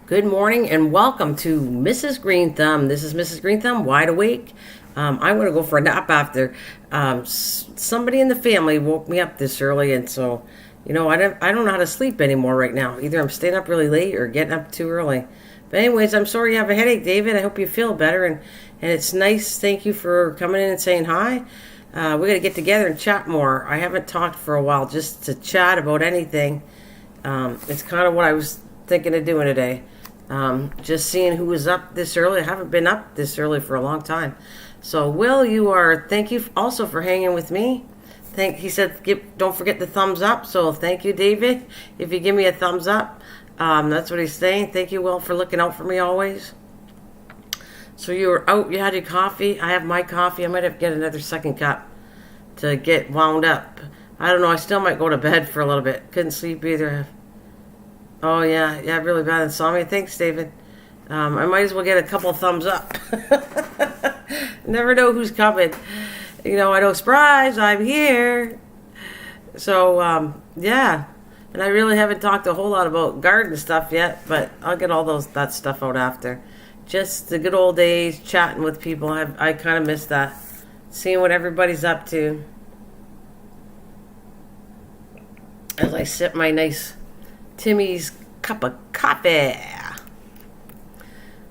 Good morning and welcome to Mrs. Green Thumb. This is Mrs. Green Thumb, wide awake. I'm going to go for a nap after somebody in the family woke me up this early, and so, I don't know how to sleep anymore right now. Either I'm staying up really late or getting up too early. But anyways, I'm sorry you have a headache, David. I hope you feel better, and it's nice. Thank you for coming in and saying hi. We're going to get together and chat more. I haven't talked for a while just to chat about anything. It's kind of what I was thinking of doing today. Just seeing who was up this early. I haven't been up this early for a long time. So, Will, thank you also for hanging with me. He said, don't forget the thumbs up. So, thank you, David. If you give me a thumbs up, that's what he's saying. Thank you, Will, for looking out for me always. So, you were out, you had your coffee. I have my coffee. I might have to get another second cup to get wound up. I don't know. I still might go to bed for a little bit. Couldn't sleep either. Oh, yeah, really bad insomnia. Thanks, David. I might as well get a couple of thumbs up. Never know who's coming. I know, surprise, I'm here. So, yeah. And I really haven't talked a whole lot about garden stuff yet, but I'll get all that stuff out after. Just the good old days, chatting with people. I kind of miss that. Seeing what everybody's up to. As I sip my nice Timmy's cup of coffee.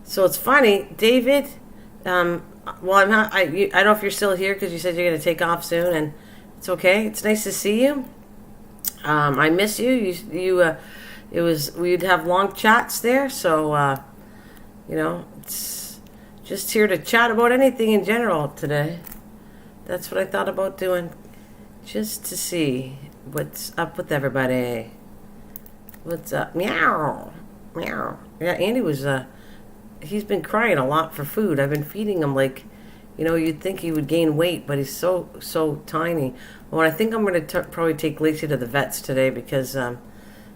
So it's funny, David. I'm not. I don't know if you're still here because you said you're going to take off soon, and it's okay. It's nice to see you. I miss you. We'd have long chats there. So it's just here to chat about anything in general today. That's what I thought about doing, just to see what's up with everybody. What's up? Meow. Meow. Yeah, Andy he's been crying a lot for food. I've been feeding him you'd think he would gain weight, but he's so tiny. Well, I think I'm going to probably take Lacey to the vets today because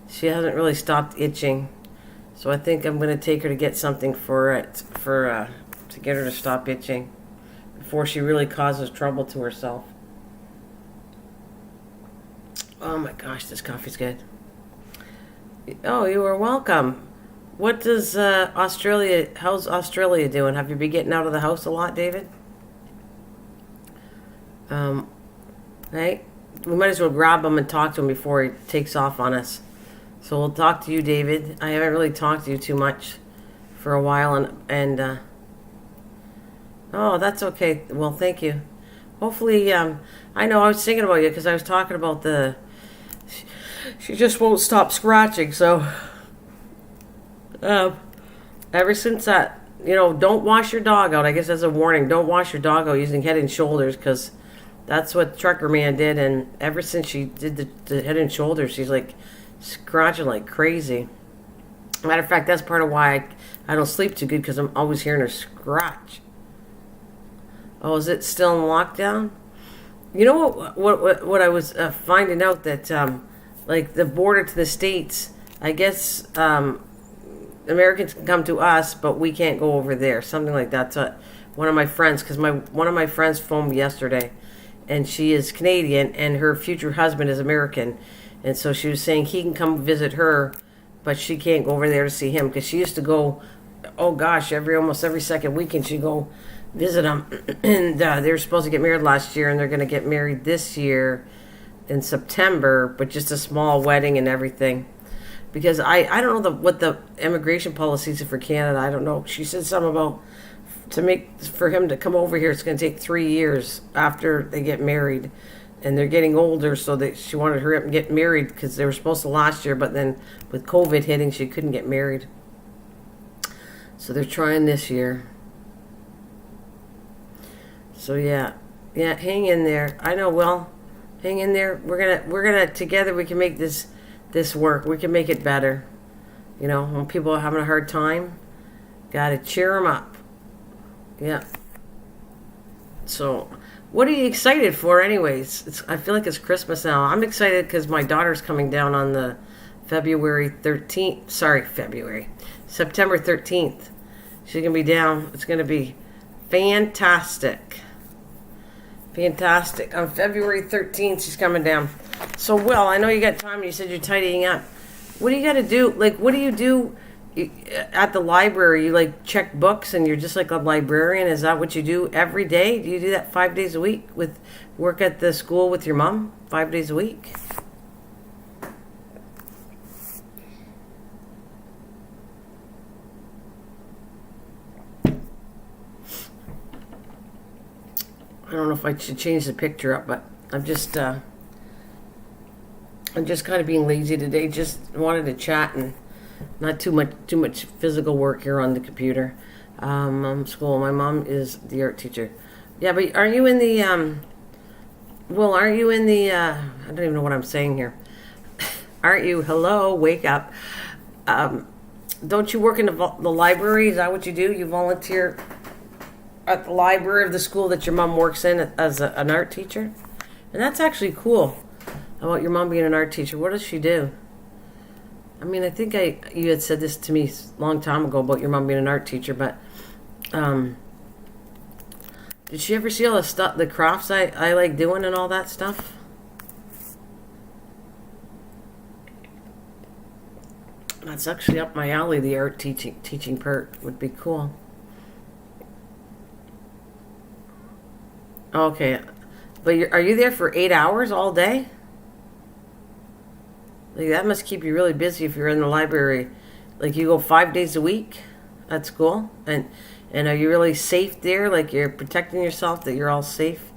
she hasn't really stopped itching. So I think I'm going to take her to get something to get her to stop itching before she really causes trouble to herself. Oh my gosh, this coffee's good. Oh, you are welcome. What does how's Australia doing? Have you been getting out of the house a lot, David? Right? We might as well grab him and talk to him before he takes off on us. So we'll talk to you, David. I haven't really talked to you too much for a while, and oh, that's okay. Well, thank you. Hopefully, I know I was thinking about you because I was talking about she just won't stop scratching, so ever since that, don't wash your dog out. I guess as a warning, don't wash your dog out using Head and Shoulders, because that's what Trucker Man did, and ever since she did the Head and Shoulders, she's scratching like crazy. Matter of fact, that's part of why I don't sleep too good, because I'm always hearing her scratch. Oh, is it still in lockdown? You know what I was finding out that the border to the States, I guess Americans can come to us, but we can't go over there. Something like that. So one of my friends, because one of my friends phoned me yesterday, and she is Canadian, and her future husband is American. And so she was saying he can come visit her, but she can't go over there to see him, because she used to go, oh gosh, almost every second weekend she'd go visit him. And they were supposed to get married last year, and they're going to get married this year in September, but just a small wedding and everything. Because I don't know what the immigration policies are for Canada. I don't know. She said something about for him to come over here, it's going to take 3 years after they get married, and they're getting older, so that she wanted to hurry up and get married because they were supposed to last year, but then with COVID hitting, she couldn't get married. So they're trying this year. So yeah, hang in there. I know. Well, hang in there. We're gonna together. We can make this work. We can make it better. When people are having a hard time, gotta cheer them up. Yeah. So, what are you excited for, anyways? I feel like it's Christmas now. I'm excited because my daughter's coming down on the September 13th. She's gonna be down. It's gonna be fantastic. Fantastic. On February 13th, she's coming down. So, Will, I know you got time and you said you're tidying up. What do you got to do? What do you do at the library, you like check books and you're just like a librarian. Is that what you do every day? Do you do that 5 days a week with work at the school with your mom 5 days a week? I don't know if I should change the picture up, but I'm just kind of being lazy today. Just wanted to chat and not too much physical work here on the computer. School. My mom is the art teacher. Yeah, but are you in the well, are you in the I don't even know what I'm saying here. Aren't you? Hello, wake up. Don't you work in the library? Is that what you do? You volunteer at the library of the school that your mom works in as an art teacher? And that's actually cool about your mom being an art teacher. What does she do? I mean, I think you had said this to me a long time ago about your mom being an art teacher, but did she ever see all the stuff, the crafts I like doing and all that stuff? That's actually up my alley. The art teaching part would be cool. Okay, but are you there for 8 hours all day? Like, that must keep you really busy if you're in the library. Like, you go 5 days a week at school, and are you really safe there? Like, you're protecting yourself, that you're all safe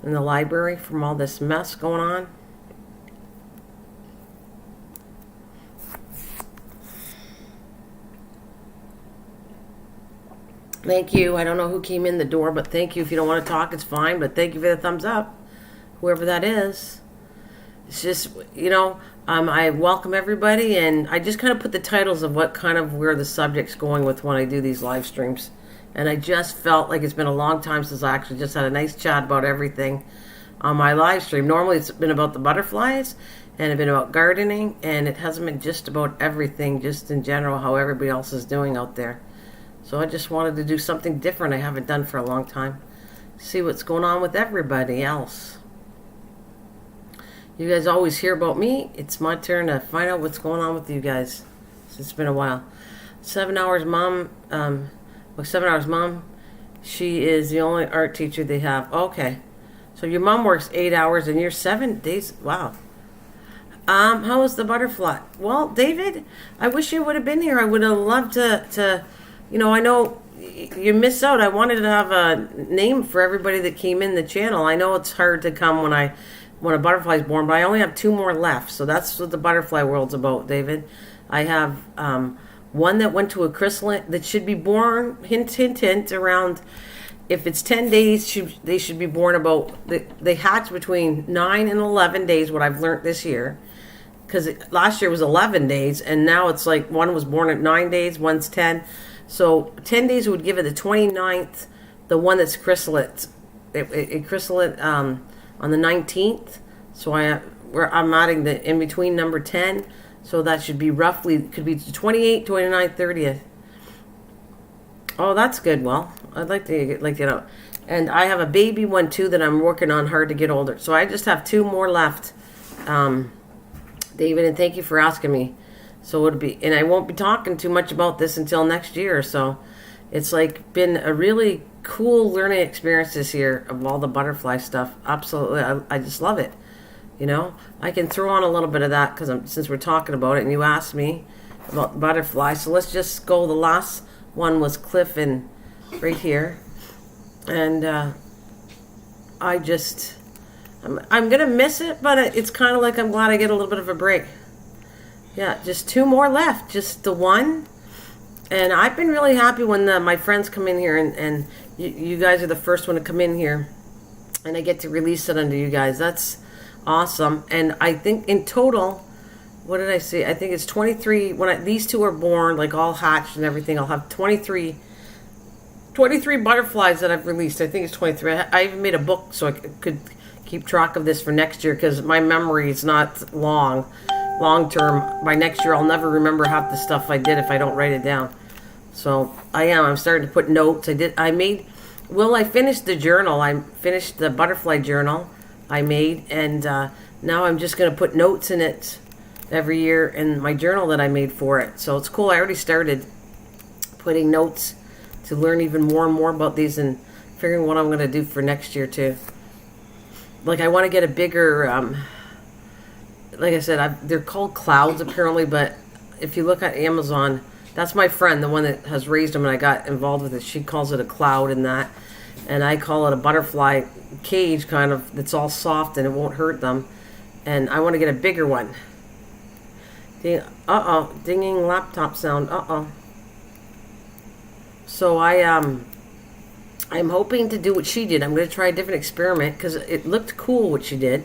in the library from all this mess going on? Thank you. I don't know who came in the door, but thank you. If you don't want to talk, it's fine, but thank you for the thumbs up, whoever that is. It's just, I welcome everybody, and I just kind of put the titles of where the subject's going with when I do these live streams. And I just felt like it's been a long time since I actually just had a nice chat about everything on my live stream. Normally it's been about the butterflies, and it's been about gardening, and it hasn't been just about everything, just in general, how everybody else is doing out there. So I just wanted to do something different I haven't done for a long time. See what's going on with everybody else. You guys always hear about me. It's my turn to find out what's going on with you guys. It's been a while. 7 hours mom. 7 hours mom. She is the only art teacher they have. Okay. So your mom works 8 hours and you're 7 days. Wow. How was the butterfly? Well, David, I wish you would have been here. I would have loved to I know you miss out. I wanted to have a name for everybody that came in the channel. I know it's hard to come when a butterfly's born, but I only have 2 more left. So that's what the butterfly world's about, David. I have one that went to a chrysalis that should be born, hint, hint, hint, around, if it's 10 days, they should be born about, they hatch between 9 and 11 days, what I've learned this year. Because last year was 11 days, and now it's like one was born at 9 days, one's 10. So 10 days would give it the 29th, the one that's chrysalid. It chrysalid on the 19th. So I'm adding the in between number 10. So that should be roughly, could be 28, 29, 30th. Oh, that's good. Well, I'd like to get out. And I have a baby one too that I'm working on hard to get older. So I just have 2 more left, David, and thank you for asking me. So it would be, and I won't be talking too much about this until next year. So it's like been a really cool learning experience this year of all the butterfly stuff. Absolutely, I just love it. I can throw on a little bit of that since we're talking about it, and you asked me about the butterfly. So let's just go. The last one was Cliff, and right here, and I'm gonna miss it, but it's kind of like I'm glad I get a little bit of a break. Yeah, just 2 more left, just the one. And I've been really happy when my friends come in here, and you guys are the first one to come in here, and I get to release it under you guys. That's awesome. And I think in total, what did I say? I think it's 23. When these 2 are born, like all hatched and everything, I'll have 23 butterflies that I've released. I think it's 23. I even made a book so I could keep track of this for next year, because my memory is not long term. By next year, I'll never remember half the stuff I did if I don't write it down. So I'm starting to put notes. I finished the journal. I finished the butterfly journal I made, and now I'm just going to put notes in it every year in my journal that I made for it. So it's cool. I already started putting notes to learn even more and more about these and figuring what I'm going to do for next year too. Like I want to get a bigger, like I said, they're called clouds apparently, but if you look at Amazon, that's my friend, the one that has raised them and I got involved with it. She calls it a cloud and that. And I call it a butterfly cage kind of, that's all soft and it won't hurt them. And I want to get a bigger one. Uh-oh, dinging laptop sound, uh-oh. So I'm hoping to do what she did. I'm going to try a different experiment because it looked cool what she did.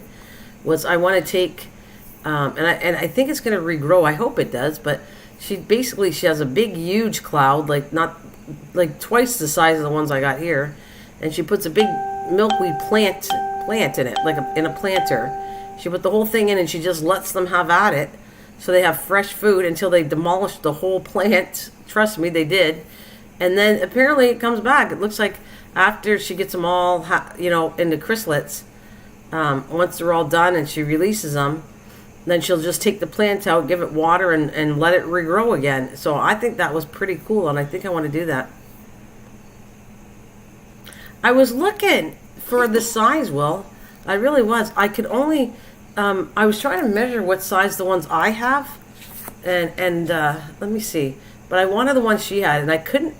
Was I want to take, and I think it's going to regrow. I hope it does, but she has a big, huge cloud, like twice the size of the ones I got here. And she puts a big milkweed plant in it, in a planter. She put the whole thing in and she just lets them have at it. So they have fresh food until they demolish the whole plant. Trust me, they did. And then apparently it comes back. It looks like after she gets them all, into chrysalids, once they're all done and she releases them, then she'll just take the plant out, give it water, and let it regrow again. So I think that was pretty cool, and I think I want to do that. I was looking for the size, Will. I really was. I could only, I was trying to measure what size the ones I have, and let me see. But I wanted the one she had, and I couldn't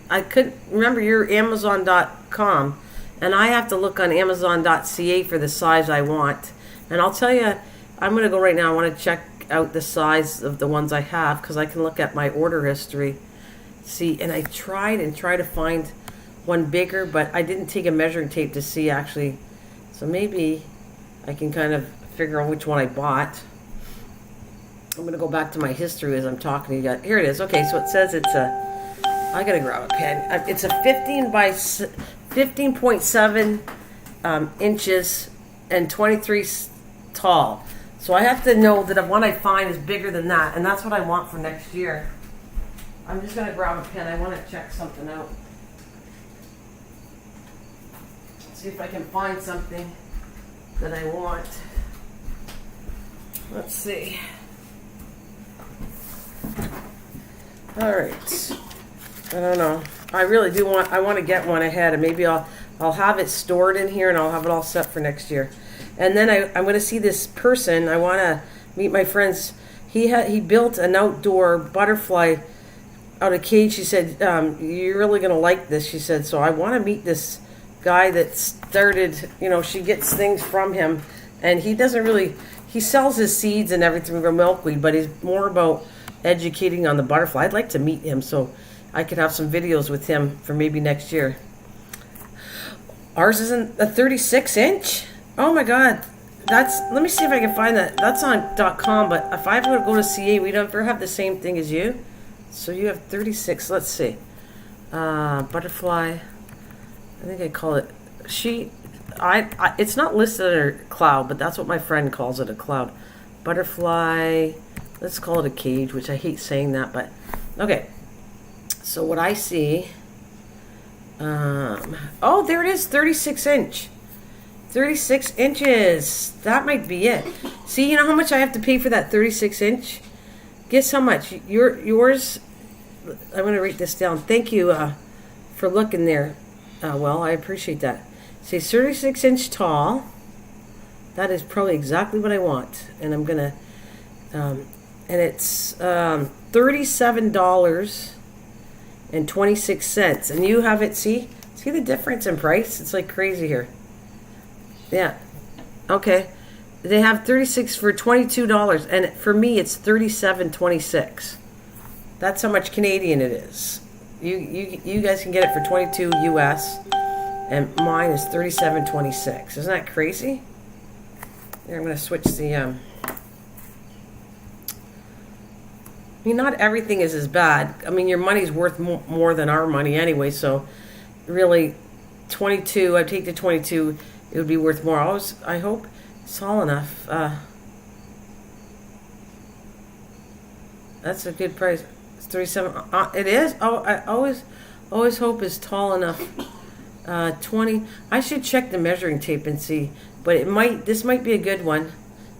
remember your Amazon.com, and I have to look on Amazon.ca for the size I want. And I'll tell you, I'm going to go right now. I want to check out the size of the ones I have, because I can look at my order history. See, and I tried to find one bigger, but I didn't take a measuring tape to see actually. So maybe I can kind of figure out which one I bought. I'm going to go back to my history as I'm talking to you guys. Here it is. Okay, so it says it's I got to grab a pen. It's a 15.7 inches and 23 tall. So I have to know that the one I find is bigger than that, and that's what I want for next year. I'm just going to grab a pen. I want to check something out. See if I can find something that I want. Let's see. All right. I don't know. I really do want. I want to get one ahead, and maybe I'll have it stored in here, and I'll have it all set for next year. And then I'm going to see this person. I want to meet my friends. He built an outdoor butterfly out of cage. She said, "You're really going to like this." She said. So I want to meet this guy that started. She gets things from him, and he doesn't really. He sells his seeds and everything for milkweed, but he's more about educating on the butterfly. I'd like to meet him so I could have some videos with him for maybe next year. Ours isn't a 36-inch. Oh my God, let me see if I can find that. That's on .com, but if I ever go to CA, we don't ever have the same thing as you. So you have 36. Let's see. Butterfly. I think I call it it's not listed under cloud, but that's what my friend calls it, a cloud. Butterfly. Let's call it a cage, which I hate saying that, but okay. So what I see, oh, there it is, 36 inch. 36 inches. That might be it. See, you know how much I have to pay for that 36 inch? Guess how much? Yours, I'm going to write this down. Thank you for looking there. Well, I appreciate that. See, 36 inch tall. That is probably exactly what I want. And I'm going to, and it's $37.26. And you have it, see the difference in price? It's like crazy here. Yeah. Okay. They have 36 for $22, and for me it's $37.26. That's how much Canadian it is. You guys can get it for $22 US, and mine is $37.26. Isn't that crazy? Here, I'm going to switch the. I mean, not everything is as bad. I mean, your money's worth more than our money anyway. So, really, 22. I take the 22. It would be worth more. I hope it's tall enough. That's a good price. It's 37. It is. Oh, I always hope it's tall enough. 20. I should check the measuring tape and see. But this might be a good one.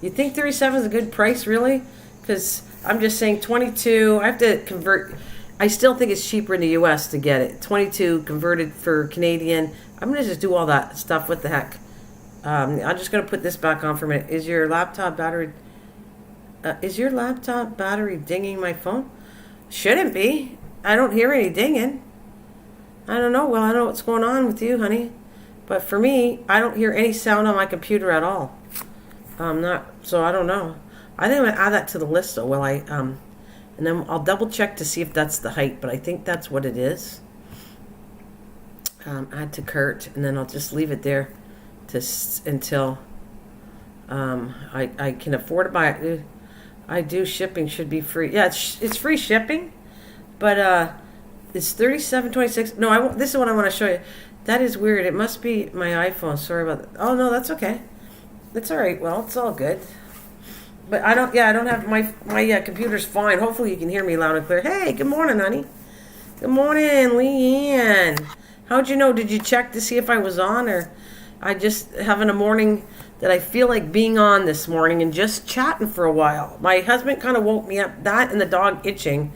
You think 37 is a good price, really? Because I'm just saying 22, I have to convert. I still think it's cheaper in the US to get it. 22 converted for Canadian. I'm going to just do all that stuff. What the heck? I'm just going to put this back on for a minute. Is your laptop battery dinging my phone? Shouldn't be. I don't hear any dinging. I don't know. Well, I don't know what's going on with you, honey. But for me, I don't hear any sound on my computer at all. So I don't know. I think I'm going to add that to the list, though, and then I'll double check to see if that's the height, but I think that's what it is. Add to cart, and then I'll just leave it there until I can afford to buy it. I do. Shipping should be free. Yeah, it's free shipping, but it's $37.26. No, this is what I want to show you. That is weird. It must be my iPhone. Sorry about that. Oh no, that's okay. That's all right. Well, it's all good. But I don't have my computer's fine. Hopefully you can hear me loud and clear. Hey, good morning, honey. Good morning, Leanne. How'd you know? Did you check to see if I was on, or I just having a morning that I feel like being on this morning and just chatting for a while. My husband kind of woke me up. That and the dog itching.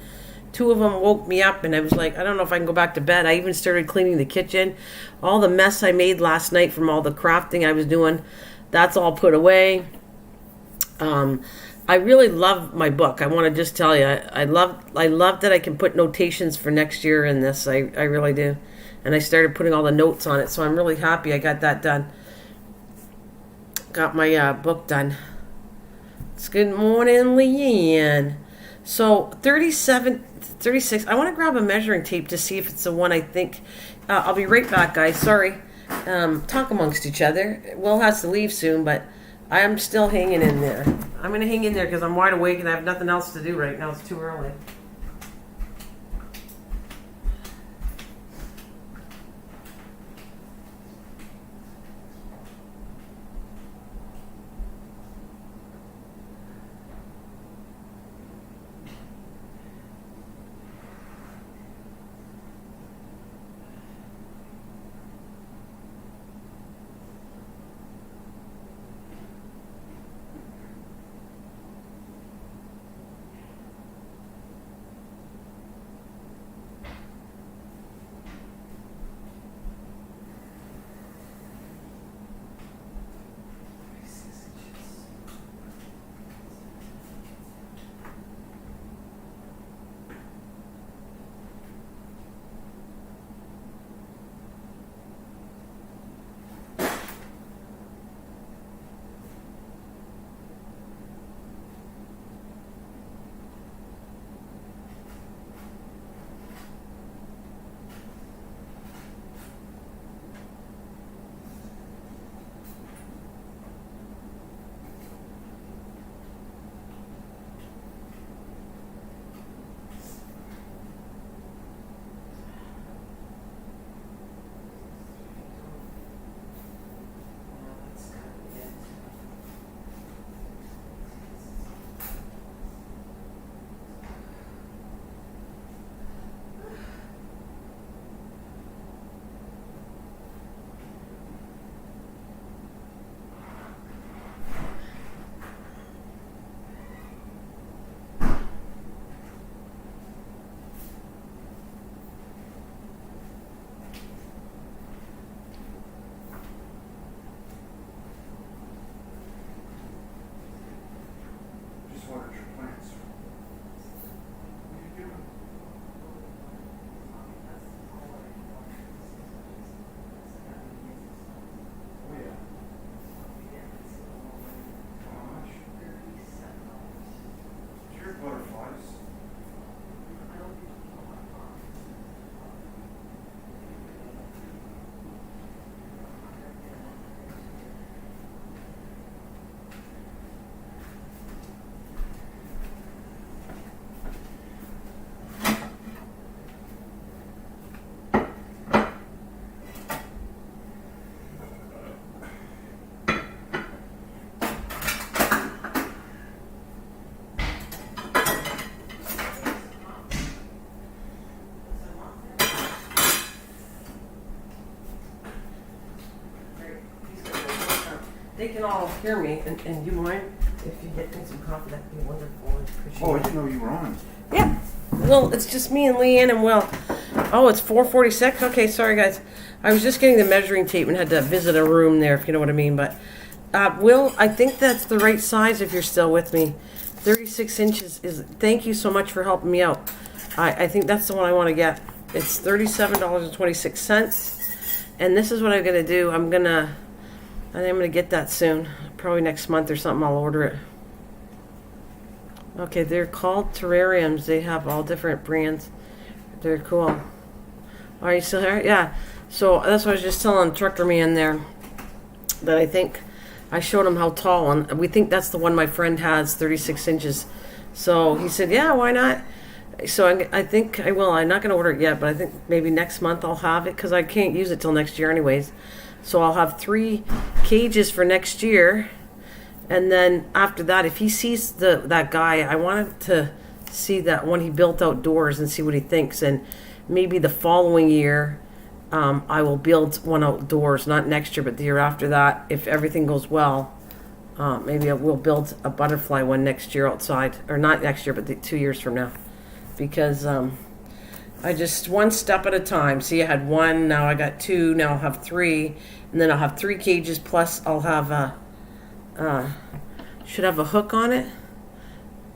Two of them woke me up, and I was like, I don't know if I can go back to bed. I even started cleaning the kitchen. All the mess I made last night from all the crafting I was doing, that's all put away. I really love my book. I want to just tell you, I love that I can put notations for next year in this. I really do. And I started putting all the notes on it, so I'm really happy I got that done. Got my book done. It's good morning, Leanne. So 36. I want to grab a measuring tape to see if it's the one I think. I'll be right back, guys. Sorry. Talk amongst each other. Will has to leave soon, but I am still hanging in there. I'm going to hang in there because I'm wide awake and I have nothing else to do right now. It's too early. They can all hear me, and you mind? if you get me some coffee, that'd be wonderful. I appreciate Oh, I it. didn't know you were on. Yeah. Well, it's just me and Leanne and Will. Oh, it's 4:46. Okay, sorry guys. I was just getting the measuring tape and had to visit a room there, if you know what I mean. But Will, I think that's the right size if you're still with me. 36 inches is. Thank you so much for helping me out. I think that's the one I want to get. It's $37.26. And this is what I'm gonna do. I think I'm gonna get that soon. Probably next month or something. I'll order it. Okay, they're called terrariums. They have all different brands. They're cool. Are you still here? Yeah. So that's what I was just telling Trucker Man there. That I think I showed him how tall, and we think that's the one my friend has, 36 inches. So he said, yeah, why not? So I think I will. I'm not going to order it yet, but I think maybe next month I'll have it because I can't use it till next year anyways. So I'll have 3 cages for next year. And then after that, if he sees that guy, I want him to see that one he built outdoors and see what he thinks. And maybe the following year, I will build one outdoors, not next year, but the year after that. If everything goes well, maybe I will build a butterfly one next year outside. Or not next year, but 2 years from now. Because I just one step at a time. See, I had 1, now I got 2, now I'll have 3. And then I'll have 3 cages, plus I'll have should have a hook on it.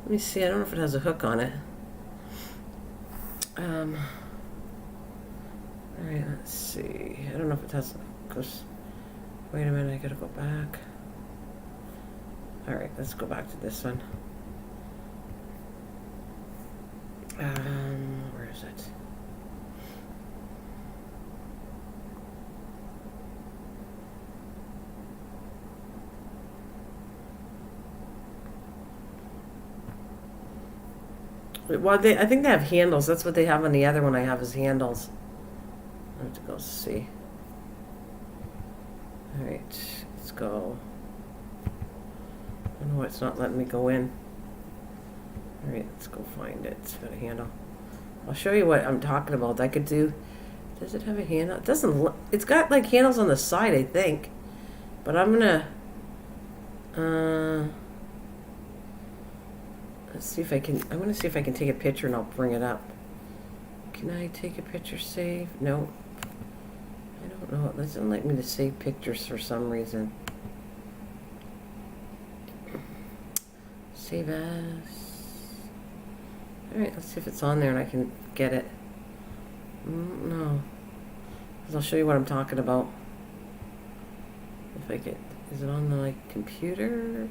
Let me see. I don't know if it has a hook on it. All right, let's see. I don't know if it has. Cause, wait a minute. I gotta go back. All right, let's go back to this one. Where is it? Well, I think they have handles. That's what they have on the other one I have is handles. I have to go see. All right, let's go. I know it's not letting me go in. All right, let's go find it. It's got a handle. I'll show you what I'm talking about. I could do. Does it have a handle? It doesn't look. It's got like handles on the side, I think. But I'm gonna. Let's see if I can. I'm gonna see if I can take a picture and I'll bring it up. Can I take a picture? Save? No. I don't know. It doesn't like me to save pictures for some reason. Save as. Alright, let's see if it's on there and I can get it. No. 'Cause I'll show you what I'm talking about. If I get. Is it on the like computer?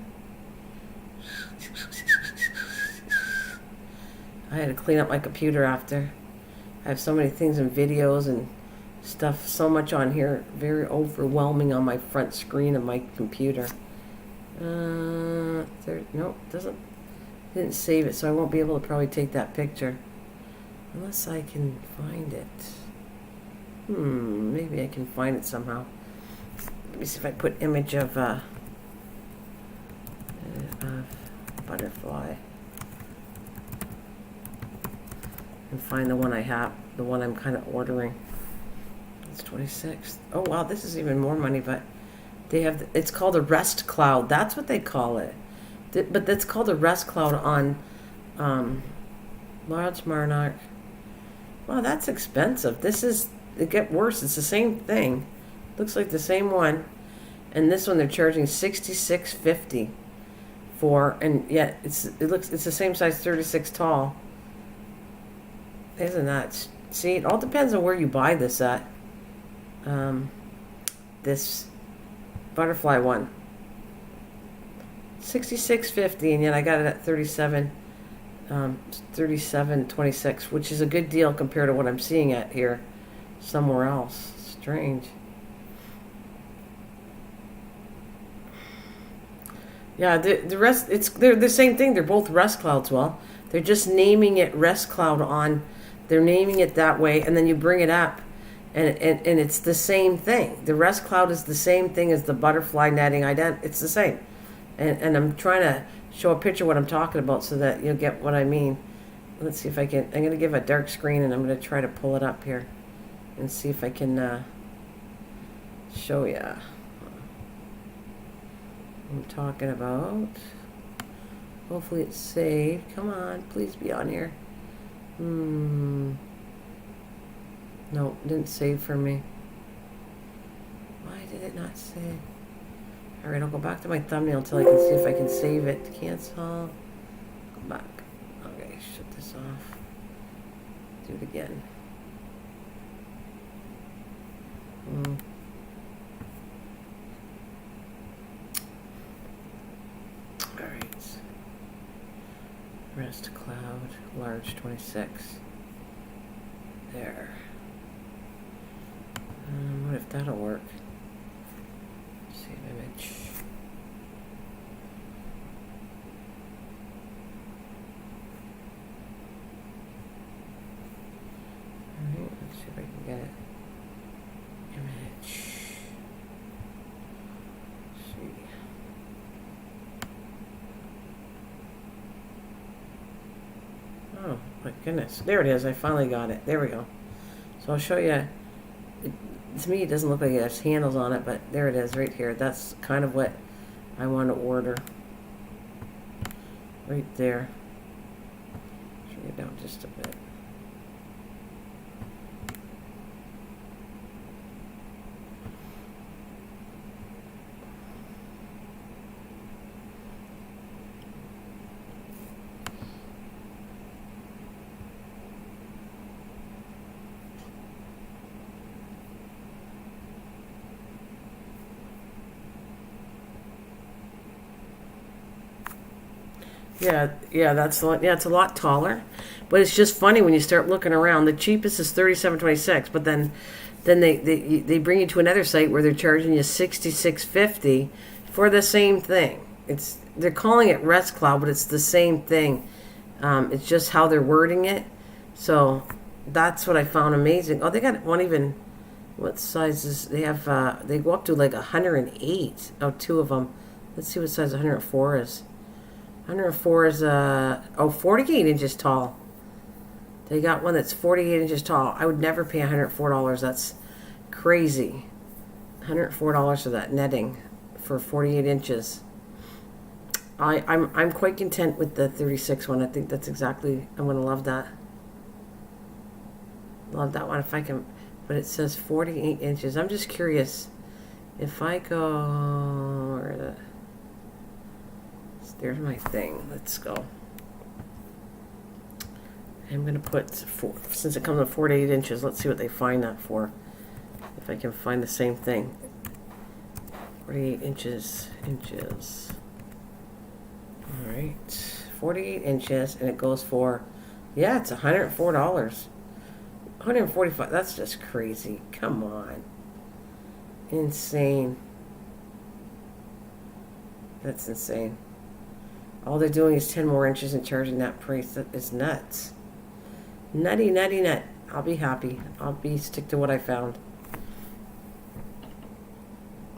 I had to clean up my computer after. I have so many things and videos and stuff, so much on here, very overwhelming on my front screen of my computer. Nope, didn't save it, so I won't be able to probably take that picture unless I can find it. Maybe I can find it somehow. Let me see if I put image of butterfly and find the one I have, the one I'm kind of ordering. It's 26. Oh wow, this is even more money, but they have. It's called a rest cloud. That's what they call it. But that's called a rest cloud on large Monarch. Wow, that's expensive. This is. It get worse. It's the same thing. Looks like the same one, and this one they're charging $66.50 for, and yet it's the same size, 36 tall. Isn't that? See, it all depends on where you buy this at. This butterfly one, $66.50, and yet I got it at $37.26, which is a good deal compared to what I'm seeing at here somewhere else. Strange. Yeah, the rest, they're the same thing. They're both rest clouds. Well, they're just naming it rest cloud on. They're naming it that way, and then you bring it up, and it's the same thing. The rest cloud is the same thing as the butterfly netting. It's the same, and I'm trying to show a picture of what I'm talking about so that you'll get what I mean. Let's see if I can. I'm going to give a dark screen, and I'm going to try to pull it up here, and see if I can show you. I'm talking about. Hopefully it's saved. Come on, please be on here. No, didn't save for me. Why did it not save? Alright, I'll go back to my thumbnail until I can see if I can save it. Cancel. Go back. Okay, shut this off. Do it again. Alright. Rest cloud, large 26. There. What if that'll work? Save image. Alright, let's see if I can get it. Image. Let's see. Oh my goodness. There it is. I finally got it. There we go. So I'll show you. To me, it doesn't look like it has handles on it, but there it is right here. That's kind of what I want to order. Right there. Bring it down just a bit. Yeah, that's it's a lot taller, but it's just funny when you start looking around. The cheapest is $37.26, but then they bring you to another site where they're charging you $66.50 for the same thing. They're calling it Rest Cloud, but it's the same thing. It's just how they're wording it. So that's what I found amazing. Oh, they got one even. What sizes they have? They go up to like 108. Oh, two of them. Let's see what size 104 is. 104 is 48 inches tall. They got one that's 48 inches tall. I would never pay $104. That's crazy. $104 for that netting for 48 inches. I'm quite content with the 36 one. I think that's exactly. I'm gonna love that. Love that one if I can. But it says 48 inches. I'm just curious if I go. Where is it? There's my thing. Let's go. I'm going to put, since it comes in 48 inches, let's see what they find that for. If I can find the same thing. 48 inches. Alright. 48 inches, and it goes for, yeah, it's $104. $145. That's just crazy. Come on. Insane. That's insane. All they're doing is 10 more inches and charging that price. That is nuts. Nutty, nutty, nut. I'll be happy. Stick to what I found.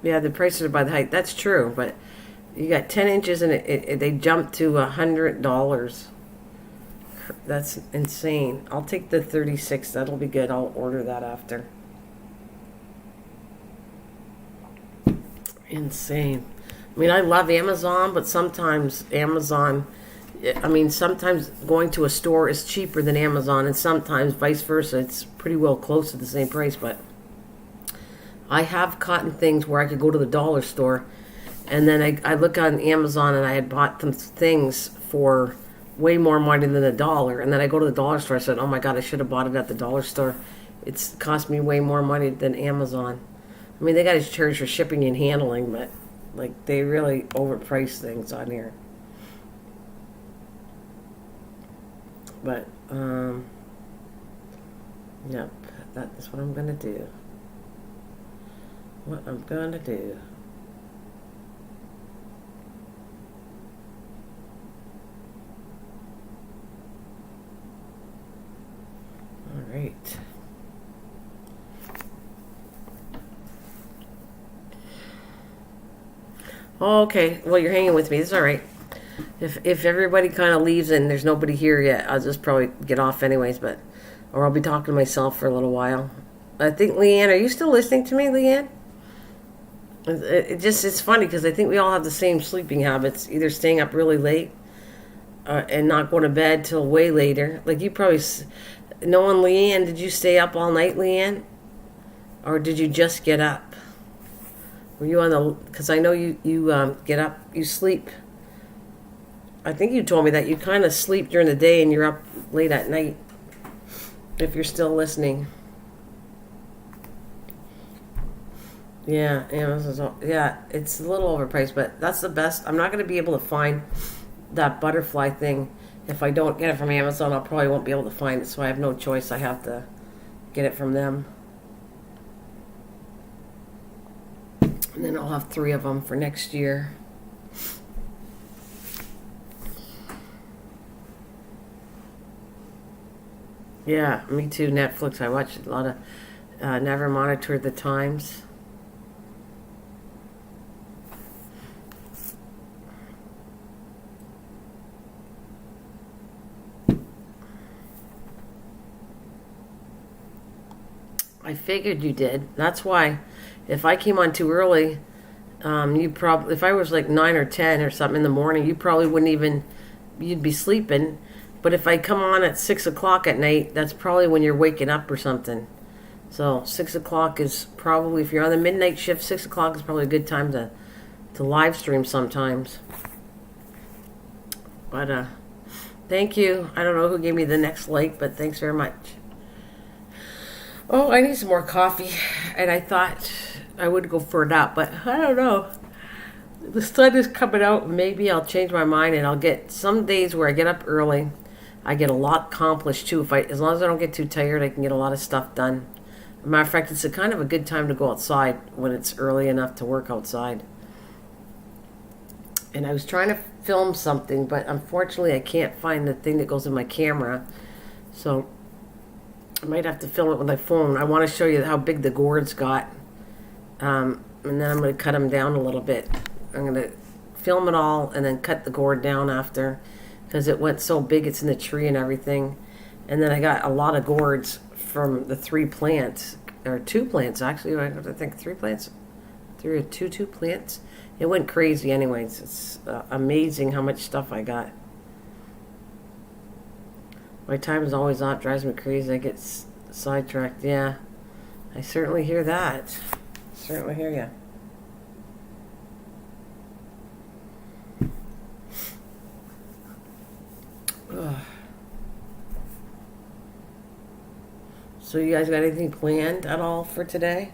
Yeah, the prices are by the height. That's true, but you got 10 inches and they jumped to $100. That's insane. I'll take the 36. That'll be good. I'll order that after. Insane. I mean, I love Amazon, but sometimes sometimes going to a store is cheaper than Amazon, and sometimes vice versa. It's pretty well close to the same price, but I have cotton things where I could go to the dollar store, and then I look on Amazon, and I had bought some things for way more money than $1, and then I go to the dollar store, I said, oh my God, I should have bought it at the dollar store. It's cost me way more money than Amazon. I mean, they got to charge for shipping and handling, but like, they really overprice things on here. But, yep, that is what I'm going to do. What I'm going to do. All right. Okay, well, you're hanging with me. It's all right. If everybody kind of leaves and there's nobody here yet, I'll just probably get off anyways, or I'll be talking to myself for a little while. I think, Leanne, are you still listening to me, Leanne? It's funny because I think we all have the same sleeping habits, either staying up really late and not go to bed till way later. Like you probably, knowing Leanne, did you stay up all night, Leanne? Or did you just get up? Were you on the, because I know you get up, you sleep. I think you told me that you kind of sleep during the day and you're up late at night, if you're still listening. Yeah, yeah, it's a little overpriced, but that's the best. I'm not going to be able to find that butterfly thing. If I don't get it from Amazon, I probably won't be able to find it, so I have no choice. I have to get it from them. And then I'll have 3 of them for next year. Yeah, me too. Netflix. I watched a lot of. Never monitored the times. I figured you did. That's why, if I came on too early, you probably, if I was like 9 or 10 or something in the morning, you probably wouldn't even. You'd be sleeping. But if I come on at 6 o'clock at night, that's probably when you're waking up or something. So 6 o'clock is probably, if you're on the midnight shift, 6 o'clock is probably a good time to live stream sometimes. But thank you. I don't know who gave me the next like, but thanks very much. Oh, I need some more coffee. And I thought I would go for a nap, but I don't know. The sun is coming out. Maybe I'll change my mind and I'll get some days where I get up early. I get a lot accomplished too. As long as I don't get too tired, I can get a lot of stuff done. As a matter of fact, it's a kind of a good time to go outside when it's early enough to work outside. And I was trying to film something, but unfortunately I can't find the thing that goes in my camera. So I might have to film it with my phone. I want to show you how big the gourds got. And then I'm going to cut them down a little bit. I'm going to film it all and then cut the gourd down after, because it went so big, it's in the tree and everything. And then I got a lot of gourds from the 3 plants, or 2 plants actually. I think 3 plants, 3 or 2 plants. It went crazy anyways. It's amazing how much stuff I got. My time is always off, drives me crazy. I get sidetracked. Yeah, I certainly hear that. Certainly hear you. So you guys got anything planned at all for today?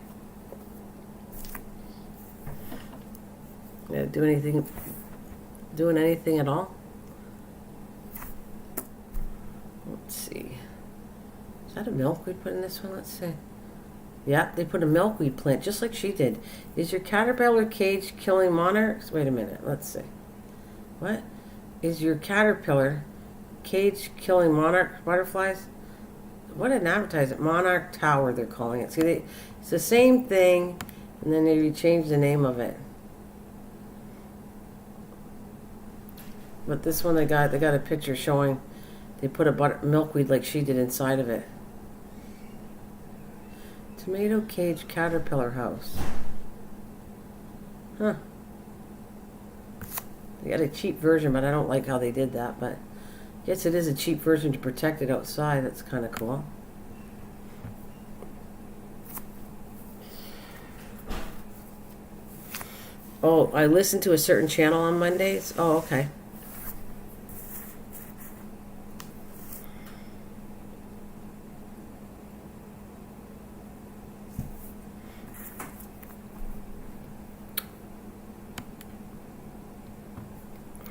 Yeah, doing anything at all? Let's see. Is that a milkweed put in this one? Let's see. Yeah, they put a milkweed plant just like she did. Is your caterpillar cage killing monarchs? Wait a minute. Let's see. What? Is your caterpillar cage killing monarch butterflies? What did advertise it? Monarch Tower, they're calling it. See, it's the same thing, and then they changed the name of it. But this one they got a picture showing they put a milkweed like she did inside of it. Tomato cage caterpillar house. Huh. They got a cheap version, but I don't like how they did that. But I guess it is a cheap version to protect it outside. That's kind of cool. Oh, I listen to a certain channel on Mondays? Oh, okay.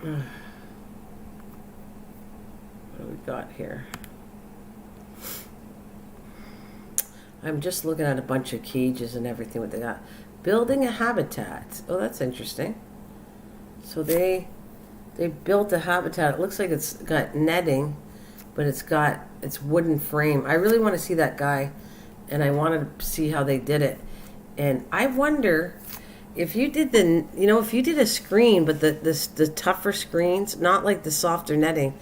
What do we got here? I'm just looking at a bunch of cages and everything what they got. Building a habitat. Oh, that's interesting. So they built a habitat. It looks like it's got netting, but it's wooden frame. I really want to see that guy, and I wanted to see how they did it. And I wonder if you did if you did a screen, but the tougher screens, not like the softer netting.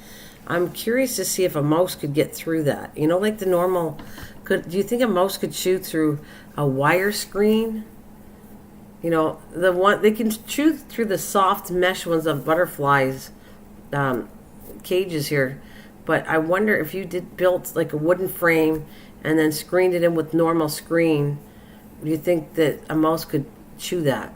I'm curious to see if a mouse could get through that. Like the normal. Do you think a mouse could chew through a wire screen? The one they can chew through the soft mesh ones of butterflies cages here, but I wonder if you built like a wooden frame and then screened it in with normal screen, do you think that a mouse could chew that?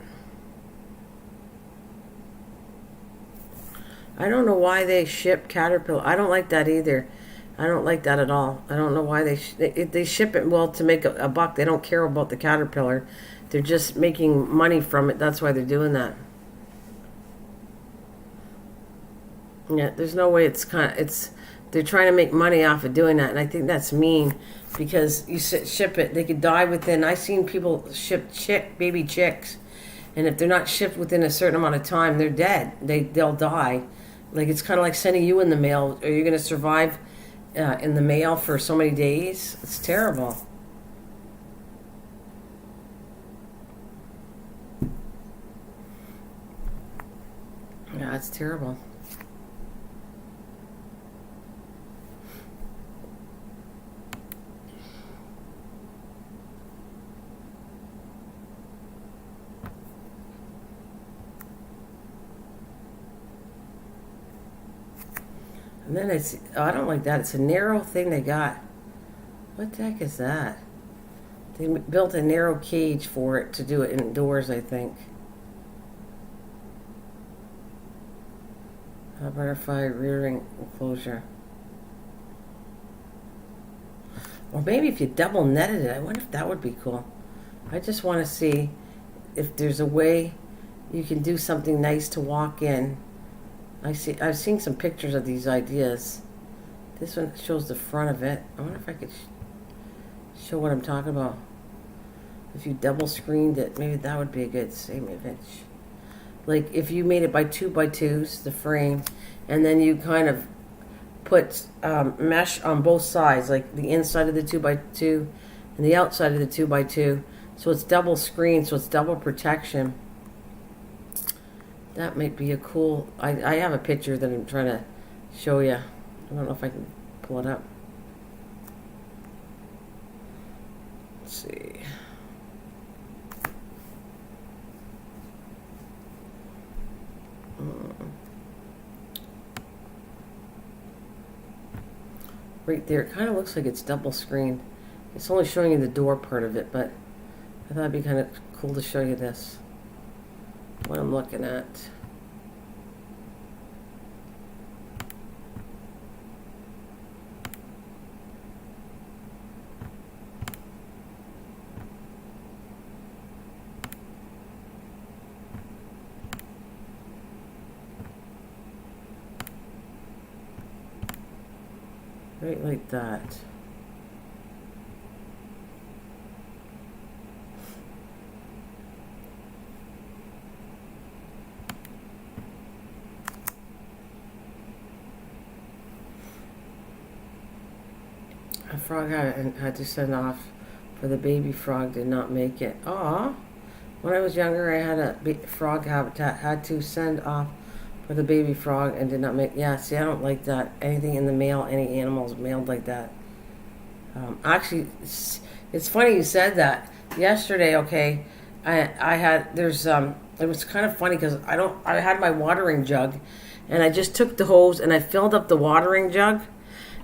I don't know why they ship caterpillar. I don't like that either. I don't like that at all. I don't know why they ship it, well, to make a buck. They don't care about the caterpillar. They're just making money from it. That's why they're doing that. Yeah, there's no way they're trying to make money off of doing that, and I think that's mean, because you ship it, they could die within. I've seen people ship baby chicks, and if they're not shipped within a certain amount of time, they're dead. They'll die. Like, it's kind of like sending you in the mail. Are you going to survive in the mail for so many days? It's terrible. Yeah, it's terrible. And then I don't like that. It's a narrow thing they got. What the heck is that? They built a narrow cage for it to do it indoors, I think. A butterfly rearing enclosure. Or maybe if you double netted it, I wonder if that would be cool. I just want to see if there's a way you can do something nice to walk in. I've seen some pictures of these ideas. This one shows the front of it. I wonder if I could show what I'm talking about. If you double screened it, maybe that would be a good same image. Like if you made it by 2x2s, the frame, and then you kind of put mesh on both sides, like the inside of the 2x2 and the outside of the 2x2, so it's double screen, so it's double protection. That might be a cool. I have a picture that I'm trying to show you. I don't know if I can pull it up. Let's see. Right there, it kind of looks like it's double screened. It's only showing you the door part of it, but I thought it'd be kind of cool to show you this. What I'm looking at. Right like that. A frog had to send off for the baby frog, did not make it. Aw. When I was younger, I had a frog habitat, had to send off for the baby frog and did not make. Yeah, see, I don't like that. Anything in the mail, any animals mailed like that. Actually, it's funny you said that. Yesterday, okay, I had, it was kind of funny because I had my watering jug, and I just took the hose and I filled up the watering jug,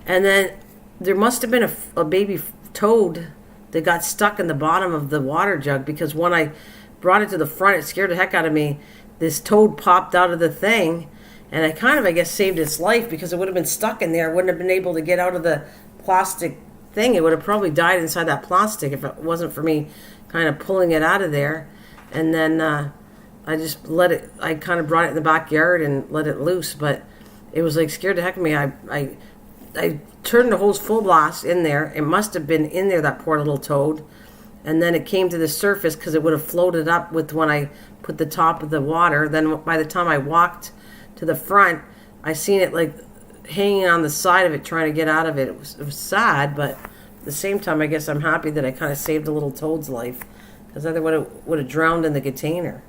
and then there must have been a baby toad that got stuck in the bottom of the water jug, because when I brought it to the front, it scared the heck out of me. This toad popped out of the thing, and I kind of, I guess, saved its life, because it would have been stuck in there. It wouldn't have been able to get out of the plastic thing. It would have probably died inside that plastic if it wasn't for me kind of pulling it out of there. And then I just let it, I kind of brought it in the backyard and let it loose, but it was like scared the heck of me. I turned the hose full blast in there. It must have been in there, that poor little toad. And then it came to the surface because it would have floated up with when I put the top of the water. Then by the time I walked to the front, I seen it like hanging on the side of it, trying to get out of it. It was sad, but at the same time, I guess I'm happy that I kind of saved a little toad's life, because otherwise it would have drowned in the container.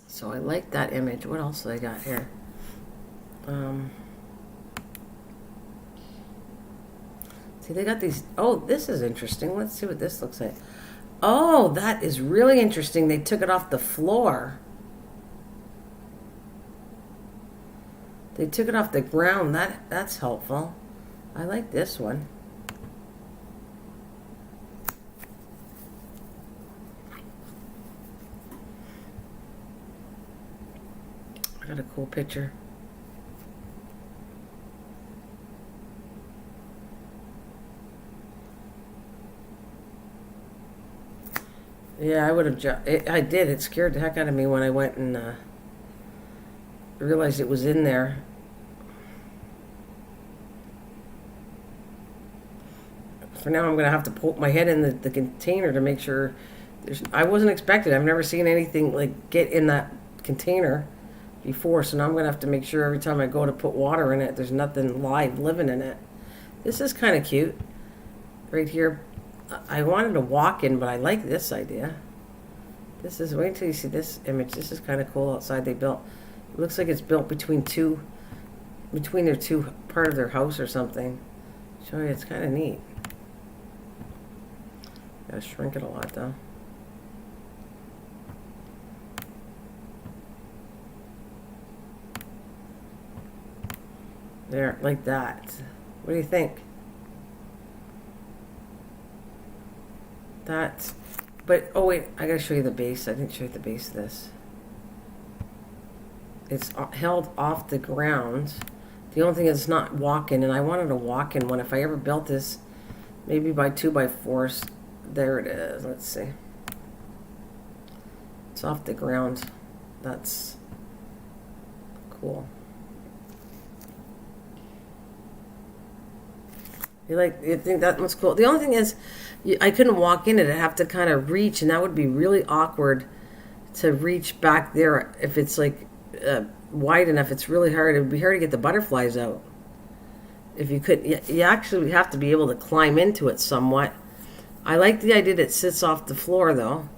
So I like that image. What else do I got here? See, they got these. Oh, this is interesting. Let's see what this looks like. Oh, that is really interesting. They took it off the floor. They took it off the ground. That's helpful. I like this one. I got a cool picture. Yeah, I would have. I did. It scared the heck out of me when I went and realized it was in there. For now, I'm going to have to poke my head in the container to make sure. I wasn't expecting. I've never seen anything like get in that container before, so now I'm going to have to make sure every time I go to put water in it, there's nothing live living in it. This is kind of cute. Right here, I wanted to walk in, but I like this idea. This is, wait until you see this image. This is kind of cool outside they built. It looks like it's built between their two, part of their house or something. Show you, it's kind of neat. Gotta shrink it a lot though. There, like that. What do you think? That, but, oh wait, I gotta show you the base. I didn't show you the base of this. It's held off the ground. The only thing is it's not walk-in, and I wanted a walk-in one. If I ever built this, maybe by 2x4s. There it is. Let's see. It's off the ground. That's cool. You think that one's cool? The only thing is, I couldn't walk in it. I'd have to kind of reach, and that would be really awkward to reach back there. If it's like wide enough, it's really hard. It would be hard to get the butterflies out. If you could, you actually have to be able to climb into it somewhat. I like the idea that it sits off the floor, though,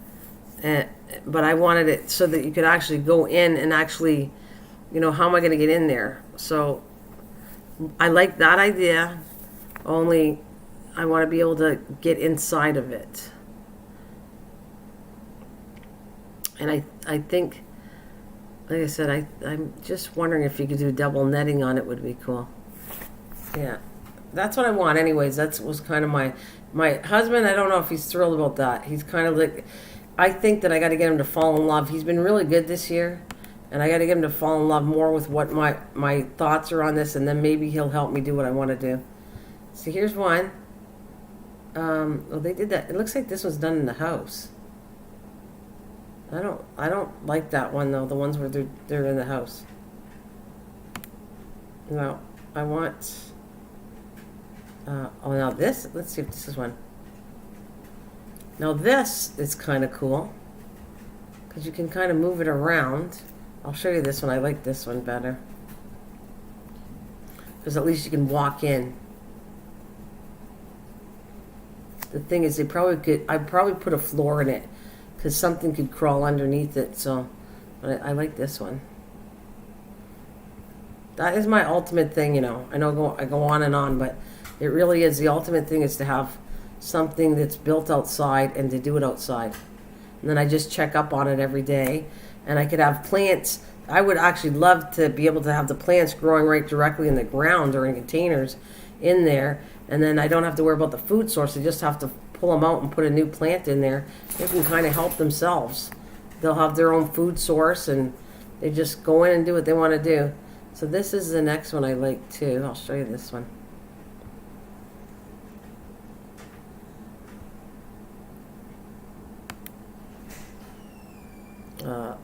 but I wanted it so that you could actually go in and actually, how am I going to get in there? So I like that idea. Only I want to be able to get inside of it. And I think, like I said, I'm just wondering if you could do double netting on it would be cool. Yeah, that's what I want anyways. That was kind of my husband. I don't know if he's thrilled about that. He's kind of like, I think that I got to get him to fall in love. He's been really good this year, and I got to get him to fall in love more with what my thoughts are on this, and then maybe he'll help me do what I want to do. So here's one. Well, they did that. It looks like this was done in the house. I don't like that one though. The ones where they're in the house. No, I want. Oh, now this. Let's see if this is one. Now this is kind of cool because you can kind of move it around. I'll show you this one. I like this one better because at least you can walk in. The thing is, I'd probably put a floor in it because something could crawl underneath it. So, but I like this one. That is my ultimate thing, I know I go on and on, but it really is. The ultimate thing is to have something that's built outside and to do it outside. And then I just check up on it every day. And I could have plants. I would actually love to be able to have the plants growing right directly in the ground or in containers in there. And then I don't have to worry about the food source. I just have to pull them out and put a new plant in there. They can kind of help themselves. They'll have their own food source and they just go in and do what they want to do. So this is the next one I like too. I'll show you this one.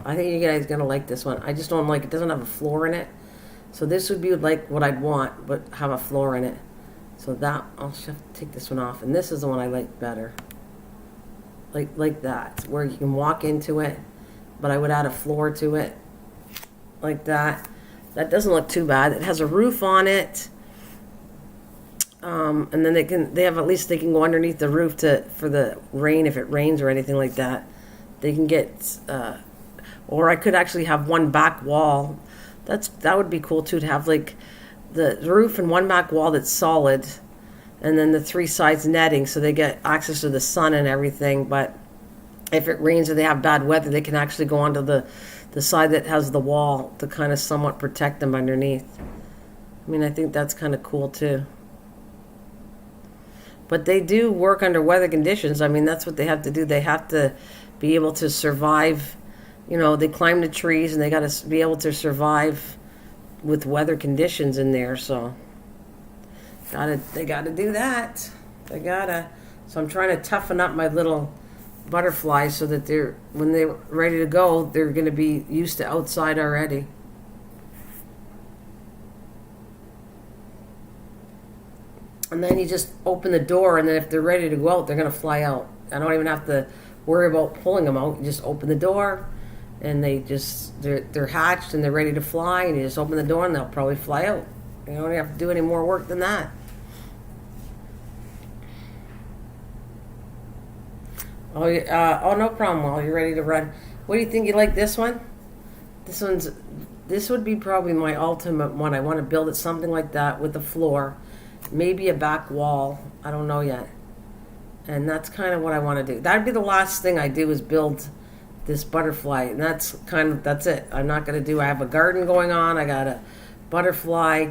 I think you guys are going to like this one. I just don't like it. Doesn't have a floor in it. So this would be like what I'd want, but have a floor in it. So that, I'll have to take this one off. And this is the one I like better. Like that, where you can walk into it, but I would add a floor to it. Like that. That doesn't look too bad. It has a roof on it. And then they can go underneath the roof for the rain if it rains or anything like that. They can get, or I could actually have one back wall. That would be cool too, to have like the roof and one back wall that's solid, and then the three sides netting so they get access to the sun and everything. But if it rains or they have bad weather, they can actually go onto the side that has the wall to kind of somewhat protect them underneath. I mean, I think that's kind of cool too. But they do work under weather conditions. I mean, that's what they have to do. They have to be able to survive. You know, they climb the trees and they got to be able to survive with weather conditions in there. So they gotta do that. They gotta. So I'm trying to toughen up my little butterflies so that when they're ready to go, they're going to be used to outside already. And then you just open the door, and then if they're ready to go out, they're going to fly out. I don't even have to worry about pulling them out. You just open the door, and they're hatched and they're ready to fly, and you just open the door and they'll probably fly out. You don't have to do any more work than that. Oh, no problem. Well, you're ready to run. What do you think? You like this one? This would be probably my ultimate one. I want to build it something like that with a floor, maybe a back wall. I don't know yet. And that's kind of what I want to do. That'd be the last thing I do is build this butterfly. And that's it. I'm not going to do, I have a garden going on. I got a butterfly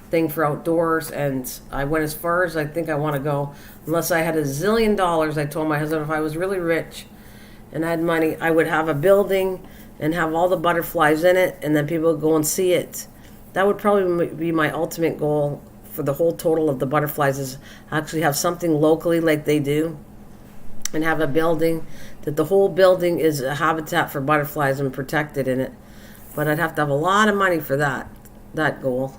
thing for outdoors, and I went as far as I think I want to go. Unless I had $1 zillion, I told my husband if I was really rich and had money, I would have a building and have all the butterflies in it, and then people would go and see it. That would probably be my ultimate goal for the whole total of the butterflies, is actually have something locally like they do, and have a building that the whole building is a habitat for butterflies and protected in it. But I'd have to have a lot of money for that goal.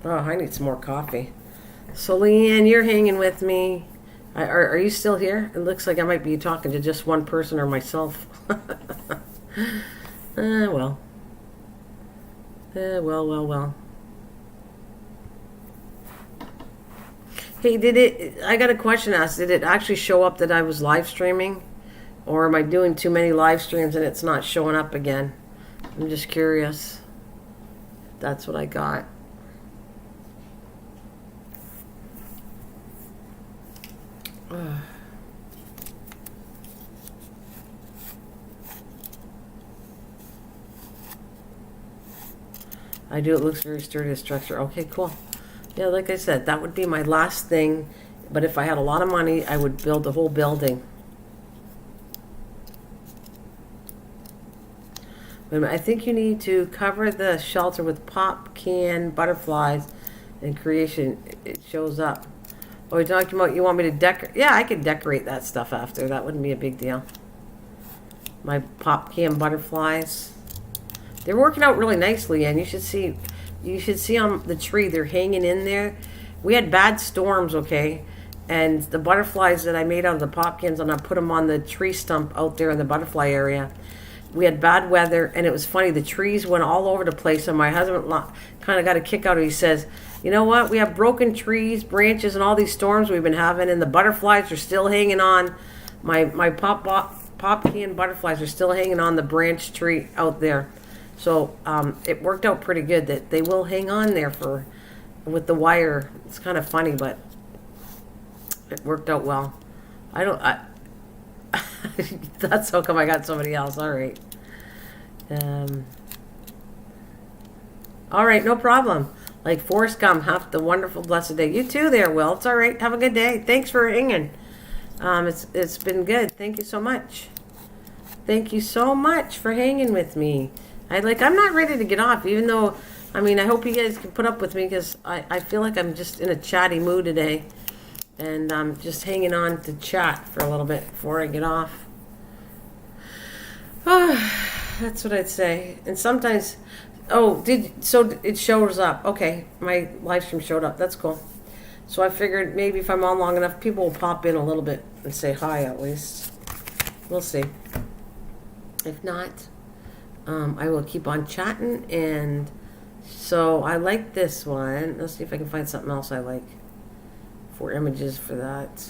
Oh, I need some more coffee. So, Leanne, you're hanging with me. Are you still here? It looks like I might be talking to just one person or myself. Well. Well. Hey, I got a question asked. Did it actually show up that I was live streaming? Or am I doing too many live streams and it's not showing up again? I'm just curious. That's what I got. I do. It looks very sturdy, a structure. Okay, cool. Yeah, like I said, that would be my last thing. But if I had a lot of money, I would build the whole building. Wait a minute, I think you need to cover the shelter with pop can butterflies and creation. It shows up. Oh, you're talking about you want me to decorate? Yeah, I could decorate that stuff after. That wouldn't be a big deal. My pop can butterflies. They're working out really nicely, and you should see on the tree, they're hanging in there. We had bad storms, okay? And the butterflies that I made out of the pop cans, and I put them on the tree stump out there in the butterfly area. We had bad weather, and it was funny. The trees went all over the place, and my husband kind of got a kick out of it. He says, you know what? We have broken trees, branches, and all these storms we've been having, and the butterflies are still hanging on. My pop can butterflies are still hanging on the branch tree out there. So it worked out pretty good that they will hang on there with the wire. It's kind of funny, but it worked out well. That's how come I got somebody else. All right. All right, no problem. Like Forrest Gump, have the wonderful, blessed day. You too there, Will. It's all right. Have a good day. Thanks for hanging. It's been good. Thank you so much. Thank you so much for hanging with me. I'm not ready to get off, even though, I hope you guys can put up with me, because I feel like I'm just in a chatty mood today. And I'm just hanging on to chat for a little bit before I get off. That's what I'd say. And sometimes, so it shows up. Okay, my live stream showed up. That's cool. So I figured maybe if I'm on long enough, people will pop in a little bit and say hi at least. We'll see. If not, I will keep on chatting. And so I like this one. Let's see if I can find something else I like for images for that.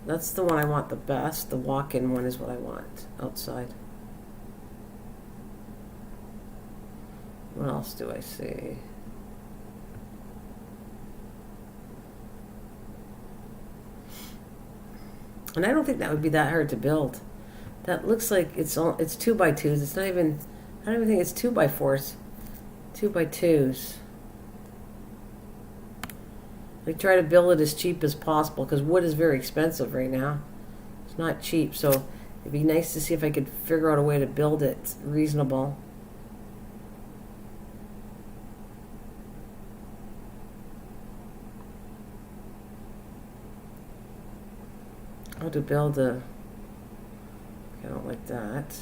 That's the one I want the best. The walk-in one is what I want outside. What else do I see? And I don't think that would be that hard to build. That looks like it's 2x2s. It's not even, I don't even think it's 2x4s. 2x2s. I try to build it as cheap as possible because wood is very expensive right now. It's not cheap, so it'd be nice to see if I could figure out a way to build it reasonable. How to build a... I don't like that.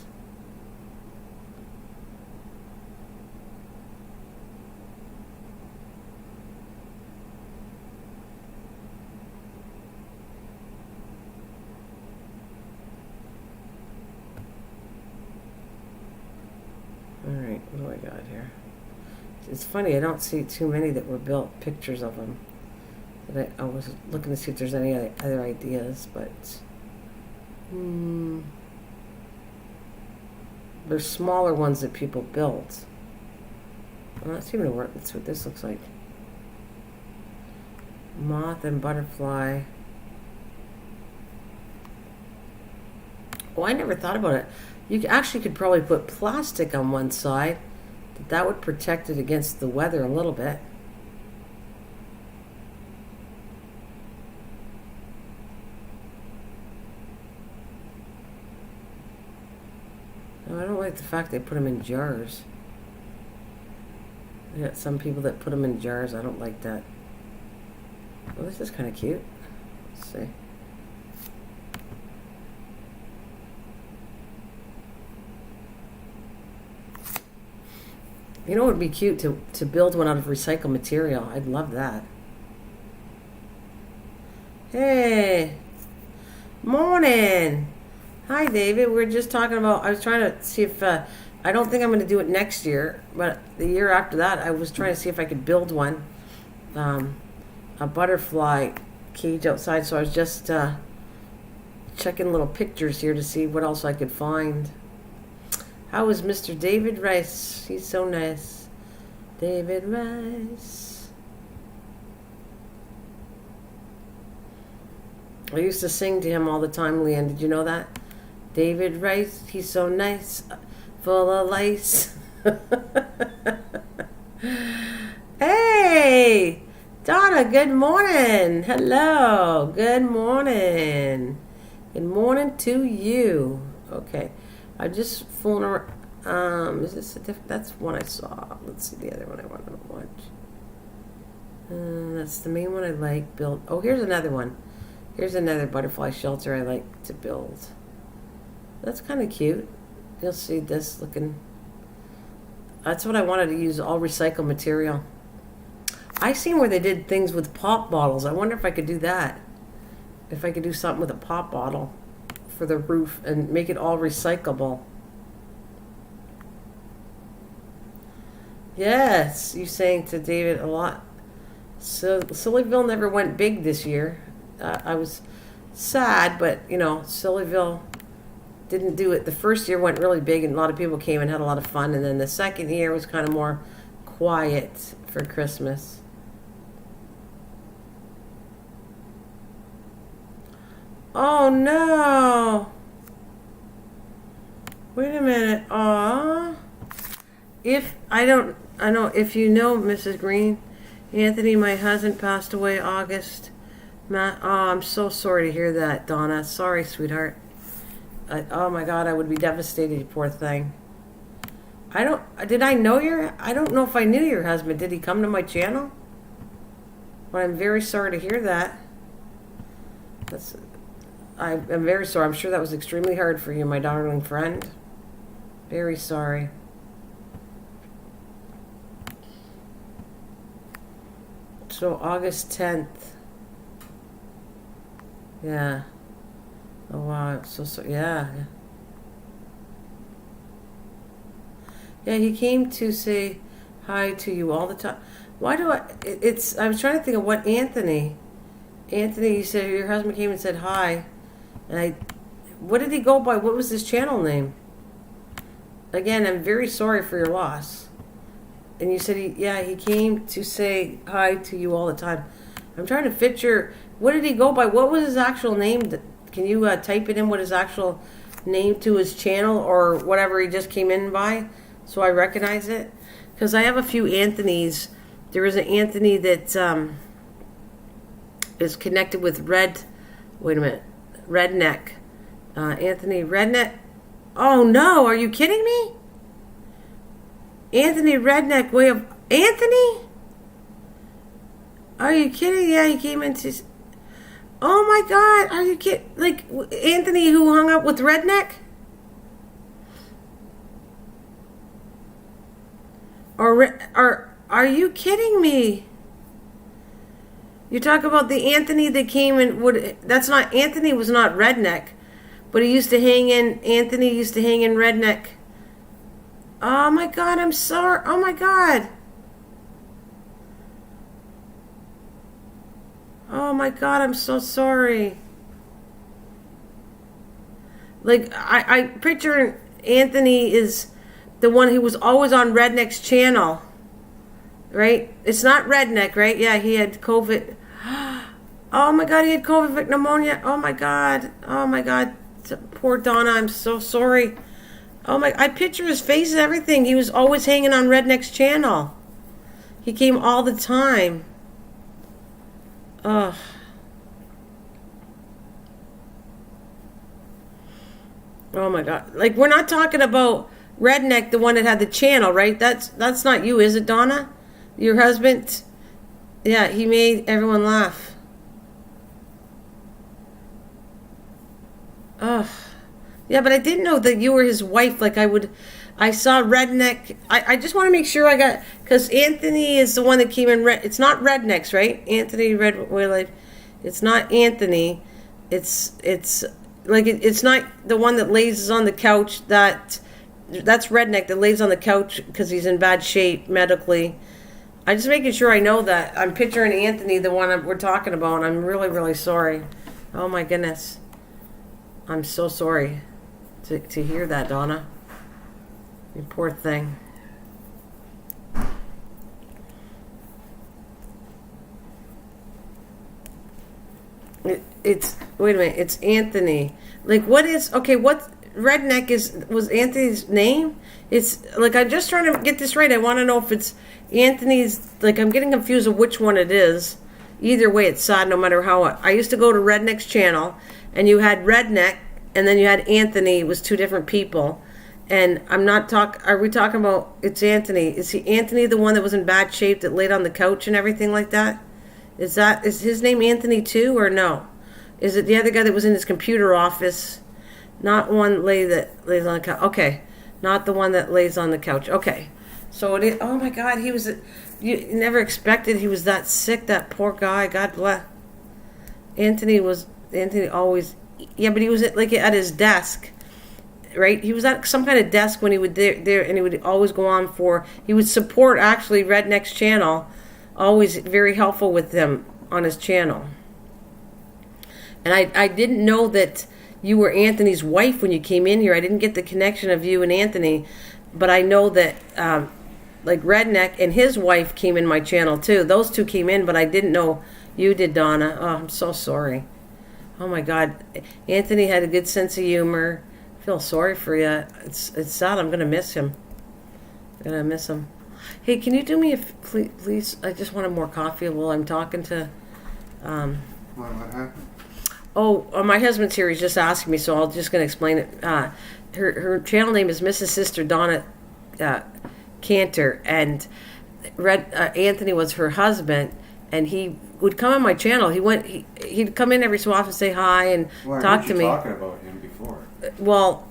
Alright, what do I got here? It's funny, I don't see too many that were built, pictures of them. But I was looking to see if there's any other ideas, but... There's smaller ones that people built. Well, that's even work. That's what this looks like. Moth and butterfly. Oh, I never thought about it. You actually could probably put plastic on one side. That would protect it against the weather a little bit. No, I don't like the fact they put them in jars. I got some people that put them in jars. I don't like that. Well, this is kind of cute. Let's see. You know, it would be cute to build one out of recycled material. I'd love that. Hey, morning. Hi, David. We're just talking about, I was trying to see if, I don't think I'm going to do it next year, but the year after that, I was trying to see if I could build one, a butterfly cage outside. So I was just checking little pictures here to see what else I could find. How is Mr. David Rice? He's so nice. David Rice. I used to sing to him all the time, Leanne. Did you know that? David Rice, he's so nice, full of lice. Hey, Donna, good morning. Hello, good morning. Good morning to you. Okay. I just fooling around. Is this a different? That's one I saw. Let's see the other one I want to watch. That's the main one I like. Build. Oh, here's another one. Here's another butterfly shelter I like to build. That's kind of cute. You'll see this looking. That's what I wanted to use, all recycled material. I seen where they did things with pop bottles. I wonder if I could do that. If I could do something with a pop bottle for the roof and make it all recyclable. Yes, you saying to David a lot. So Sillyville never went big this year. I was sad, but you know, Sillyville didn't do it. The first year went really big and a lot of people came and had a lot of fun, and then the second year was kind of more quiet for Christmas. Oh no! Wait a minute. Aw. I know, if you know Mrs. Green, Anthony, my husband, passed away August. Oh, I'm so sorry to hear that, Donna. Sorry, sweetheart. Oh my God, I would be devastated, you poor thing. I don't know if I knew your husband. Did he come to my channel? Well, I'm very sorry to hear that. I'm very sorry. I'm sure that was extremely hard for you, my darling friend. Very sorry. So August 10th. Yeah. Oh wow. So yeah. Yeah, he came to say hi to you all the time. Why do I was trying to think of what Anthony, you said your husband came and said hi. And what did he go by? What was his channel name? Again, I'm very sorry for your loss. And you said he came to say hi to you all the time. I'm trying to what did he go by? What was his actual name? Can you type it in what his actual name to his channel or whatever he just came in by, so I recognize it? Because I have a few Anthonys. There is an Anthony that is connected with Redneck. Anthony Redneck. Oh no, are you kidding me? Anthony Redneck way of Anthony? Are you kidding? Yeah, he came into. Oh my God, are you kidding? Like Anthony who hung up with Redneck? Or are you kidding me? You talk about the Anthony that came and that's not, Anthony was not Redneck, but he used to hang in, Anthony used to hang in Redneck. Oh my God, I'm sorry. Oh my God. Oh my God, I'm so sorry. Like, I picture Anthony is the one who was always on Redneck's channel. Right? It's not Redneck, right? Yeah, he had COVID. Oh my God, he had COVID pneumonia. Oh my God. Oh my God. Poor Donna, I'm so sorry. Oh my, I picture his face and everything. He was always hanging on Redneck's channel. He came all the time. Ugh. Oh my God. Like, we're not talking about Redneck, the one that had the channel, right? That's not you, is it, Donna? Your husband? Yeah, he made everyone laugh. Ugh. Yeah, but I didn't know that you were his wife. Like, I saw Redneck. I just want to make sure I got, because Anthony is the one that came in. It's not Rednecks, right? Anthony Red Wildlife. It's not Anthony. It's like it's not the one that lays on the couch. That's Redneck that lays on the couch because he's in bad shape medically. I'm just making sure I know that. I'm picturing Anthony, the one we're talking about, and I'm really, really sorry. Oh my goodness. I'm so sorry to hear that, Donna. You poor thing. It's wait a minute. It's Anthony. Like, what Redneck was Anthony's name? It's like, I'm just trying to get this right. I want to know if it's Anthony's. Like, I'm getting confused of which one it is. Either way, it's sad. No matter how I used to go to Redneck's channel, and you had Redneck, and then you had Anthony. It was two different people. And I'm not are we talking about, it's Anthony. Is he Anthony, the one that was in bad shape that laid on the couch and everything like that? Is his name Anthony too, or no? Is it the other guy that was in his computer office? Not one that lays on the couch. Okay. Not the one that lays on the couch. Okay. So it is, oh my God, you never expected he was that sick, that poor guy. God bless. Anthony always, yeah, but he was at his desk. Right, he was at some kind of desk when he would there, and he would always go on he would support actually Redneck's channel, always very helpful with them on his channel. And I didn't know that you were Anthony's wife when you came in here. I didn't get the connection of you and Anthony, but I know that like Redneck and his wife came in my channel too. Those two came in, but I didn't know you did, Donna. Oh, I'm so sorry. Oh my God, Anthony had a good sense of humor. Feel sorry for you. It's sad. I'm gonna miss him. Hey, can you do me please? I just wanted more coffee while I'm talking to. What happened? Oh, my husband's here. He's just asking me, so I'm just gonna explain it. Her channel name is Mrs. Sister Donna Cantor, and Anthony was her husband, and he would come on my channel. He'd come in every so often, say hi, and talk to me. Talking about him before. Well,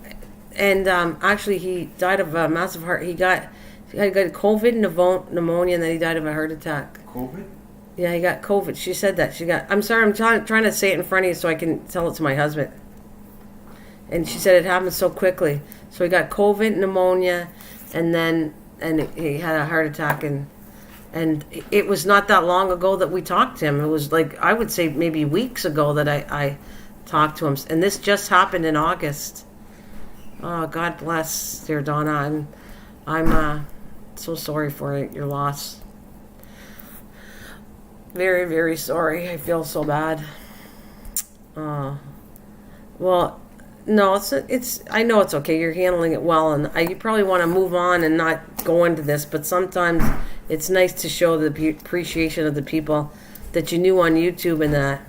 and actually, he died of a massive heart. He got COVID, pneumonia, and then he died of a heart attack. COVID? Yeah, he got COVID. She said that. I'm sorry, I'm trying to say it in front of you so I can tell it to my husband. And she said it happened so quickly. So he got COVID, pneumonia, and he had a heart attack, and it was not that long ago that we talked to him. It was like, I would say maybe weeks ago that I talked to him, and this just happened in August. Oh, God bless, dear Donna. I'm so sorry for your loss. Very, very sorry. I feel so bad. Well, no, it's. I know it's okay. You're handling it well, and you probably want to move on and not go into this. But sometimes it's nice to show the appreciation of the people that you knew on YouTube and that.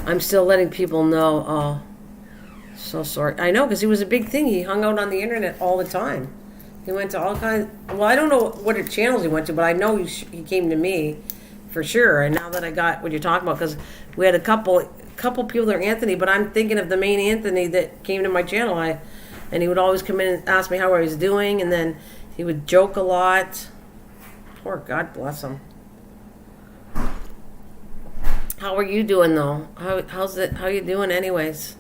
I'm still letting people know. Oh, so sorry. I know, because he was a big thing. He hung out on the internet all the time. He went to all kinds. Well, I don't know what channels he went to, but I know he came to me for sure. And now that I got what you're talking about, because we had a couple people there, Anthony, but I'm thinking of the main Anthony that came to my channel. And he would always come in and ask me how I was doing, and then he would joke a lot. Poor God bless him. How are you doing though? How's it? How you doing, anyways?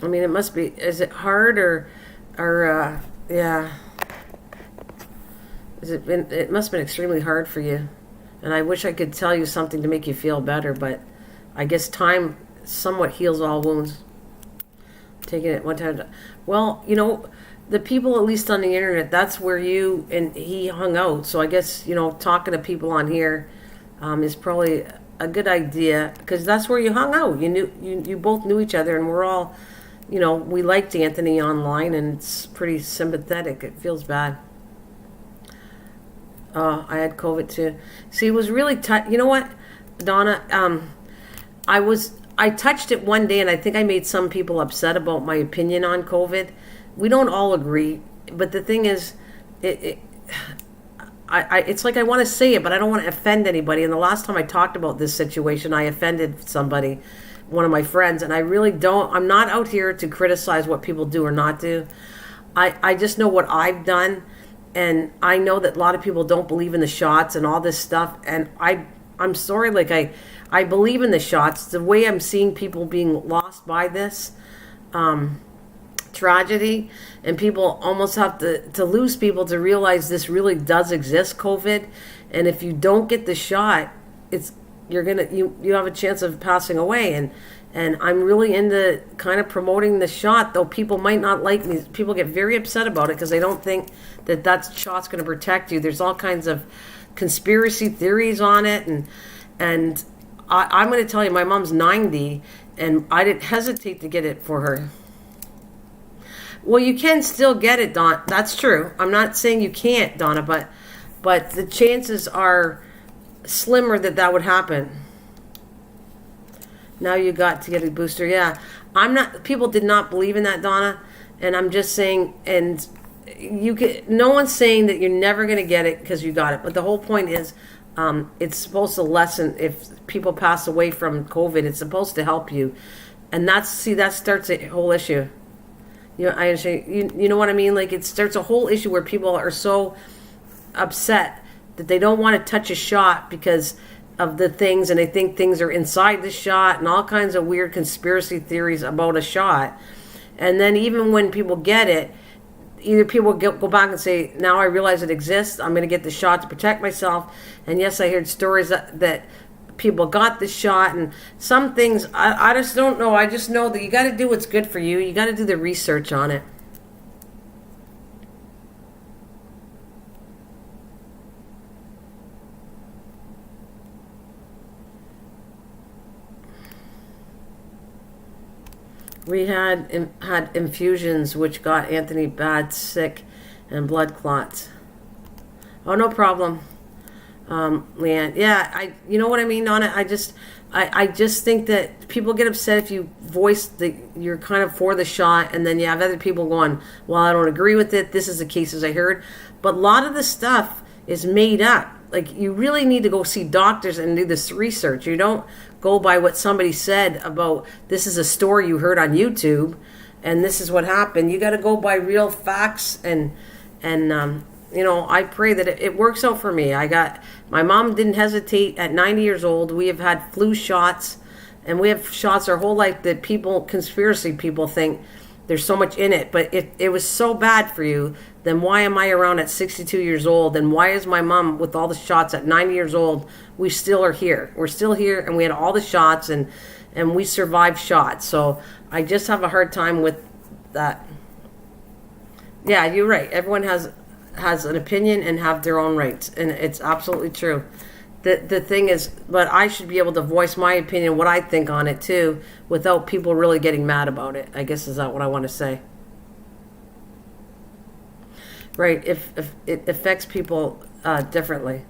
I mean, it must be. Is it hard or yeah? It must have been extremely hard for you, and I wish I could tell you something to make you feel better, but I guess time somewhat heals all wounds. Taking it one time. Well, the people, at least on the internet, that's where you and he hung out. So I guess, talking to people on here is probably a good idea, because that's where you hung out. You both knew each other, and we're all, we liked Anthony online, and it's pretty sympathetic. It feels bad. I had COVID too. See, it was really tough. You know what, Donna? I touched it one day, and I think I made some people upset about my opinion on COVID. We don't all agree, but the thing is, it's like I want to say it, but I don't want to offend anybody. And the last time I talked about this situation, I offended somebody, one of my friends, and I really don't. I'm not out here to criticize what people do or not do. I just know what I've done, and I know that a lot of people don't believe in the shots and all this stuff. And I'm sorry, like I believe in the shots. The way I'm seeing people being lost by this tragedy, and people almost have to lose people to realize this really does exist, COVID. And if you don't get the shot, you have a chance of passing away. And I'm really into kind of promoting the shot, though people might not like me. People get very upset about it because they don't think that shot's going to protect you. There's all kinds of conspiracy theories on it, and I'm going to tell you, my mom's 90, and I didn't hesitate to get it for her. Well, you can still get it, Don. That's true. I'm not saying you can't, Donna, but the chances are slimmer that would happen. Now you got to get a booster. Yeah, people did not believe in that, Donna, and I'm just saying, and no one's saying that you're never going to get it because you got it, but the whole point is, it's supposed to lessen if people pass away from COVID. It's supposed to help you, and that starts a whole issue. I understand. You know what I mean? Like, it starts a whole issue where people are so upset that they don't want to touch a shot because of the things, and they think things are inside the shot, and all kinds of weird conspiracy theories about a shot. And then even when people get it, either people go back and say, now I realize it exists, I'm going to get the shot to protect myself. And yes, I heard stories that people got the shot, and some things, I just don't know. I just know that you got to do what's good for you. You got to do the research on it. We had infusions which got Anthony bad sick and blood clots. Oh, no problem, Leanne. Yeah, you know what I mean, Donna? I just think that people get upset if you voice that you're kind of for the shot, and then you have other people going, well, I don't agree with it. This is the cases I heard. But a lot of the stuff is made up. Like, you really need to go see doctors and do this research. You don't go by what somebody said about, this is a story you heard on YouTube and this is what happened. You got to go by real facts, and I pray that it works out for me. My mom didn't hesitate at 90 years old. We have had flu shots, and we have shots our whole life that conspiracy people think there's so much in it. But if it was so bad for you, then why am I around at 62 years old? And why is my mom with all the shots at 90 years old? We still are here. We're still here, and we had all the shots, and we survived shots. So I just have a hard time with that. Yeah, you're right. Everyone has an opinion and have their own rights, and it's absolutely true. the thing is, but I should be able to voice my opinion, what I think on it too, without people really getting mad about it. I guess is that what I want to say. Right? If it affects people differently,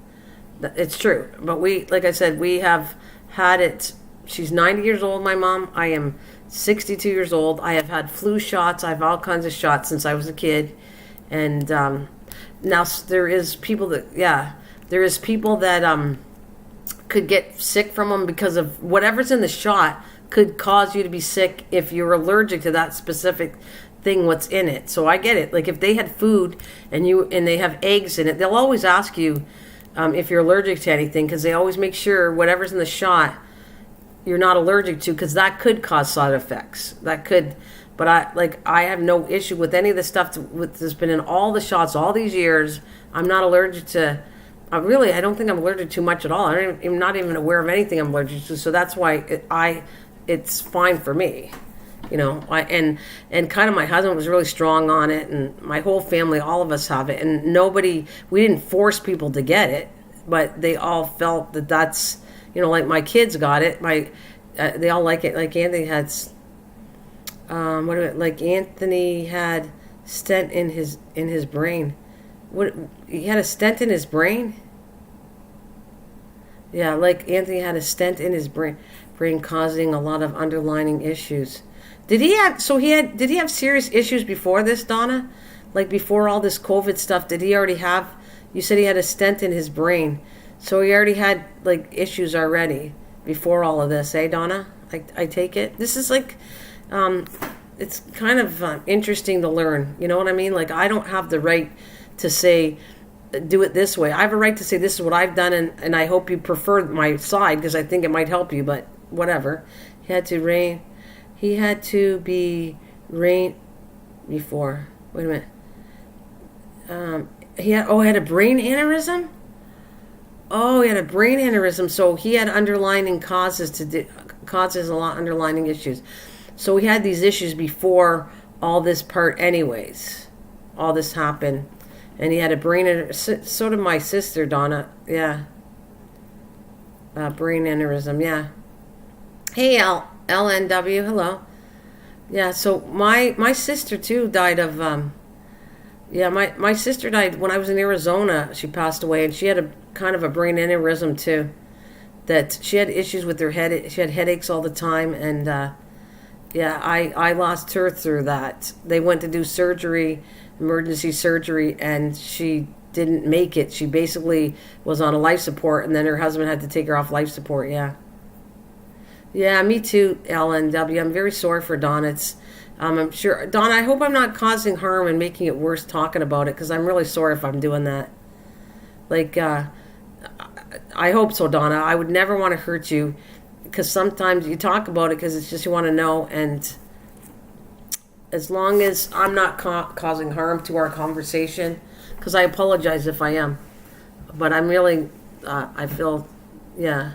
it's true. But we, like I said, we have had it. She's 90 years old, my mom. I am 62 years old. I have had flu shots. I have all kinds of shots since I was a kid, and now there is people that there is people that could get sick from them because of whatever's in the shot could cause you to be sick if you're allergic to that specific thing what's in it. So I get it. Like if they had food and they have eggs in it, they'll always ask you if you're allergic to anything, because they always make sure whatever's in the shot you're not allergic to, because that could cause side effects. That could. But I have no issue with any of the stuff that's been in all the shots all these years. I'm not allergic to. I don't think I'm allergic to much at all. I'm not even aware of anything I'm allergic to. So that's why it's fine for me. You know, and kind of my husband was really strong on it, and my whole family, all of us have it, and we didn't force people to get it, but they all felt that that's, you know, like my kids got it. They all like it. Like Anthony had. Anthony had stent in his brain. He had a stent in his brain? Yeah, like Anthony had a stent in his brain causing a lot of underlying issues. Did he have serious issues before this, Donna? Like before all this COVID stuff, did he already have, you said he had a stent in his brain. So he already had like issues already before all of this, eh, Donna? I take it. This is like it's kind of interesting to learn. You know what I mean? Like I don't have the right to say, do it this way. I have a right to say this is what I've done, and I hope you prefer my side because I think it might help you. But whatever. He had to be rain before. Wait a minute. He had a brain aneurysm. Oh, he had a brain aneurysm, so he had underlying causes a lot of underlying issues. So we had these issues before all this part anyways. All this happened. And he had a brain aneurysm. So did my sister, Donna. Yeah. Brain aneurysm, yeah. Hey, LNW, hello. Yeah, so my sister, too, died of... my sister died when I was in Arizona. She passed away, and she had a kind of a brain aneurysm, too. That she had issues with her head. She had headaches all the time, and... I lost her through that. They went to do surgery, emergency surgery, and she didn't make it. She basically was on a life support, and then her husband had to take her off life support, yeah. Yeah, me too, LNW. I'm very sorry for Dawn. I'm sure, Dawn, I hope I'm not causing harm and making it worse talking about it, because I'm really sorry if I'm doing that. Like, I hope so, Donna. I would never want to hurt you, because sometimes you talk about it because it's just you want to know, and as long as I'm not causing harm to our conversation, because I apologize if I am, but I'm really, I feel, yeah.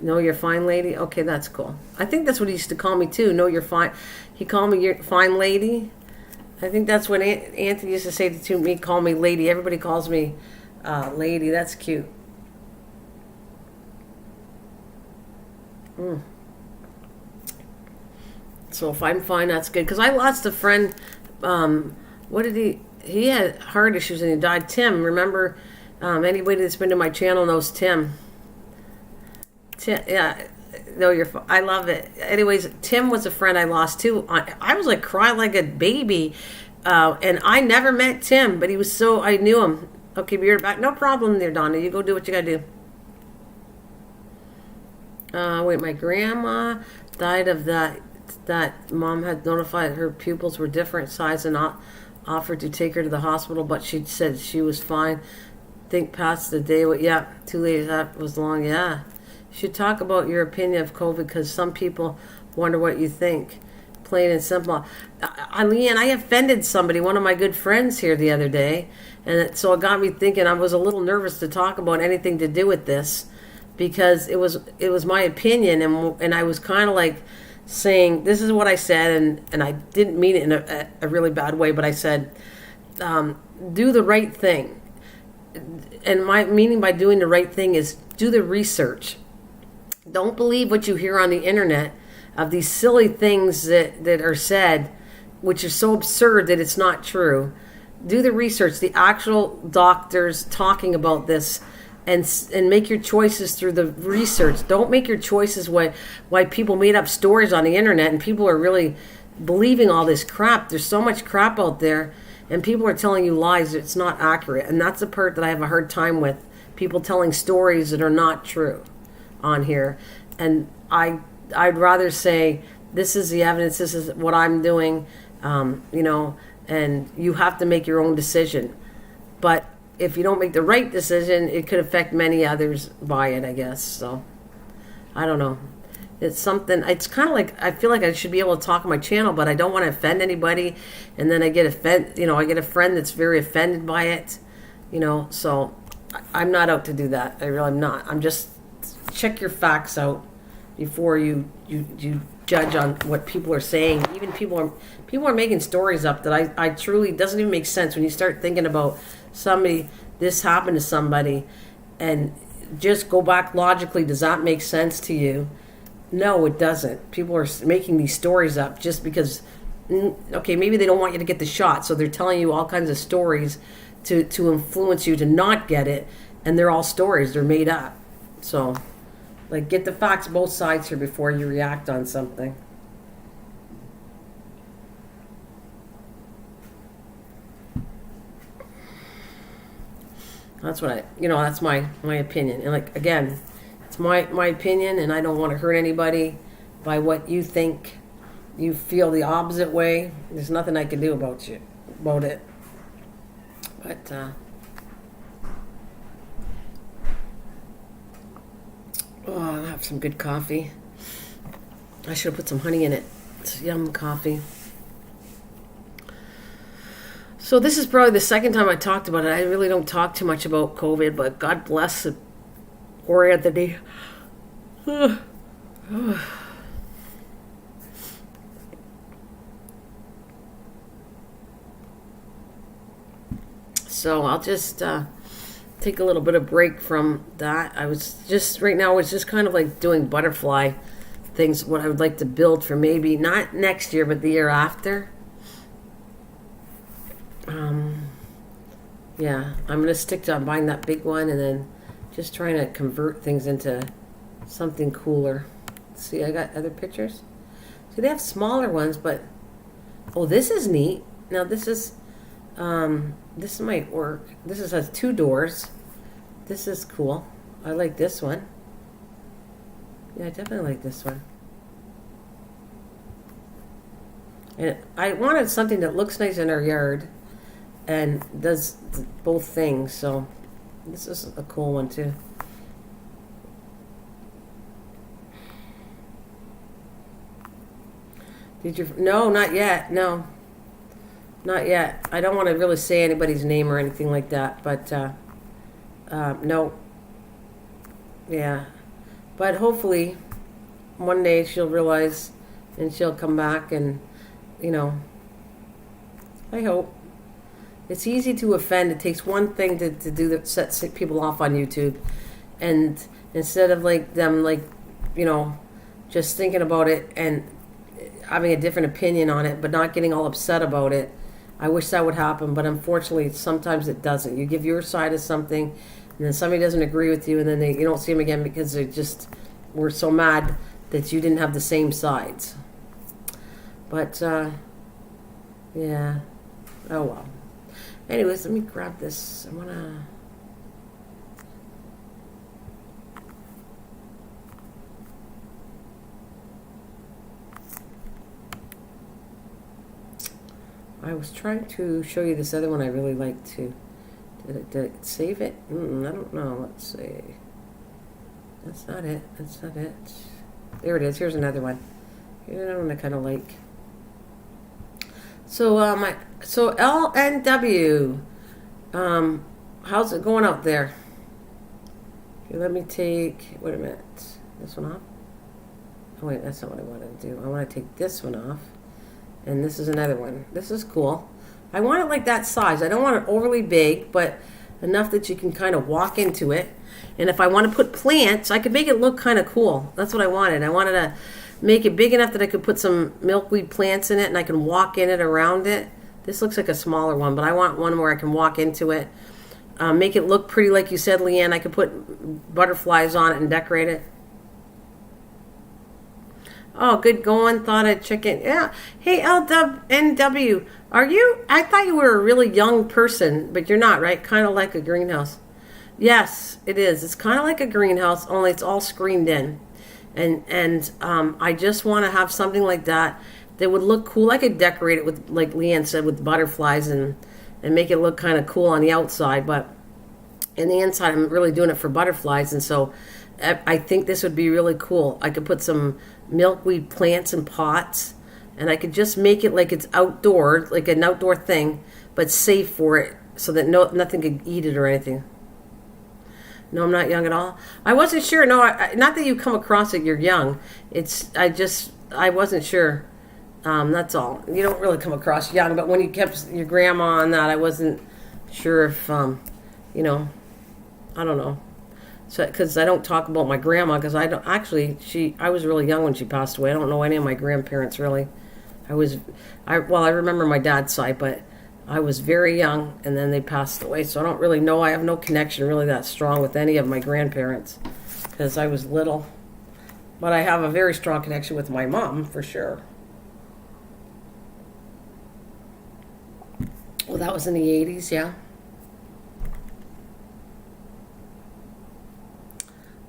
No, you're fine, lady? Okay, that's cool. I think that's what he used to call me, too. No, you're fine. He called me your fine lady. I think that's what Anthony used to say to me, call me lady. Everybody calls me lady. That's cute. So if I'm fine, that's good. Because I lost a friend. What did he had heart issues and he died. Tim, remember? Anybody that's been to my channel knows Tim. Yeah, no, I love it. Anyways, Tim was a friend I lost too. I was like crying like a baby, and I never met Tim, but I knew him. Okay, be right back. No problem there, Donna. You go do what you gotta do. My grandma died of that mom had notified her pupils were different size and offered to take her to the hospital, but she said she was fine. Think past the day. Yeah, 2 days that was long. Yeah. You should talk about your opinion of COVID because some people wonder what you think. Plain and simple. Leanne, I offended somebody, one of my good friends here the other day, and so it got me thinking. I was a little nervous to talk about anything to do with this because it was my opinion, and I was kind of like saying this is what I said, and I didn't mean it in a really bad way, but I said do the right thing. and my meaning by doing the right thing is do the research. Don't believe what you hear on the internet of these silly things that are said, which are so absurd that it's not true. Do the research, the actual doctors talking about this, and make your choices through the research. Don't make your choices why people made up stories on the internet and people are really believing all this crap. There's so much crap out there and people are telling you lies. It's not accurate. And that's the part that I have a hard time with. People telling stories that are not true on here. And I'd rather say, this is the evidence, this is what I'm doing, and you have to make your own decision. But if you don't make the right decision, it could affect many others by it, I guess. So, I don't know. It's something, it's kind of like, I feel like I should be able to talk on my channel, but I don't want to offend anybody. And then I get I get a friend that's very offended by it, so I'm not out to do that. I really am not. I'm just, check your facts out before you judge on what people are saying. Even people are making stories up that I truly, doesn't even make sense when you start thinking about somebody, this happened to somebody, and just go back logically. Does that make sense to you? No, it doesn't. People are making these stories up just because, okay, maybe they don't want you to get the shot, so they're telling you all kinds of stories to influence you to not get it, and they're all stories. They're made up. So, like, get the facts both sides here before you react on something. That's what that's my opinion. And like, again, it's my opinion, and I don't want to hurt anybody by what you think. You feel the opposite way. There's nothing I can do about it. But I'll have some good coffee. I should have put some honey in it. It's yum coffee. So this is probably the second time I talked about it. I really don't talk too much about COVID, but God bless it. Or Anthony. So I'll just take a little bit of break from that. Right now I was just kind of like doing butterfly things, what I would like to build for maybe not next year, but the year after. Yeah, I'm going to stick to buying that big one and then just trying to convert things into something cooler. See, I got other pictures. See, they have smaller ones, but this is neat. Now this might work. Has 2 doors. This is cool. I like this one. Yeah, I definitely like this one. And I wanted something that looks nice in our yard and does both things, so this is a cool one too. No, not yet. No, not yet. I don't want to really say anybody's name or anything like that, but no. Yeah, but hopefully one day she'll realize and she'll come back, and I hope. It's easy to offend. It takes one thing to do that, set people off on YouTube, and instead of just thinking about it and having a different opinion on it, but not getting all upset about it. I wish that would happen, but unfortunately, sometimes it doesn't. You give your side of something, and then somebody doesn't agree with you, and then you don't see them again because they just were so mad that you didn't have the same sides. But yeah, oh well. Anyways, let me grab this. I was trying to show you this other one I really like too. Did it save it? I don't know. Let's see. That's not it. There it is. Here's another one. Here's another one I kind of like. So LNW, how's it going out there? Okay, let me take, wait a minute, this one off. Oh wait, that's not what I want to do. I want to take this one off, and this is another one. This is cool. I want it like that size. I don't want it overly big, but enough that you can kind of walk into it. And if I want to put plants, I could make it look kind of cool. That's what I wanted. I wanted to make it big enough that I could put some milkweed plants in it and I can walk in it around it. This looks like a smaller one, but I want one where I can walk into it. Make it look pretty, like you said, Leanne. I could put butterflies on it and decorate it. Oh, good going. Thought I'd check in. Yeah. Hey, LNW, are you? I thought you were a really young person, but you're not, right? Kind of like a greenhouse. Yes, it is. It's kind of like a greenhouse, only it's all screened in. And I just want to have something like that would look cool. I could decorate it with, like Leanne said, with butterflies and make it look kind of cool on the outside. But in the inside, I'm really doing it for butterflies. And so I think this would be really cool. I could put some milkweed plants in pots, and I could just make it like it's outdoor, like an outdoor thing, but safe for it so that nothing could eat it or anything. No, I'm not young at all. I wasn't sure. No, not that you come across it, you're young. I wasn't sure. That's all. You don't really come across young, but when you kept your grandma on that, I wasn't sure if, I don't know. So, because I don't talk about my grandma, because I don't, actually, I was really young when she passed away. I don't know any of my grandparents, really. I remember my dad's side, but I was very young, and then they passed away, so I don't really know. I have no connection really that strong with any of my grandparents, because I was little. But I have a very strong connection with my mom, for sure. Well, that was in the 80s, yeah.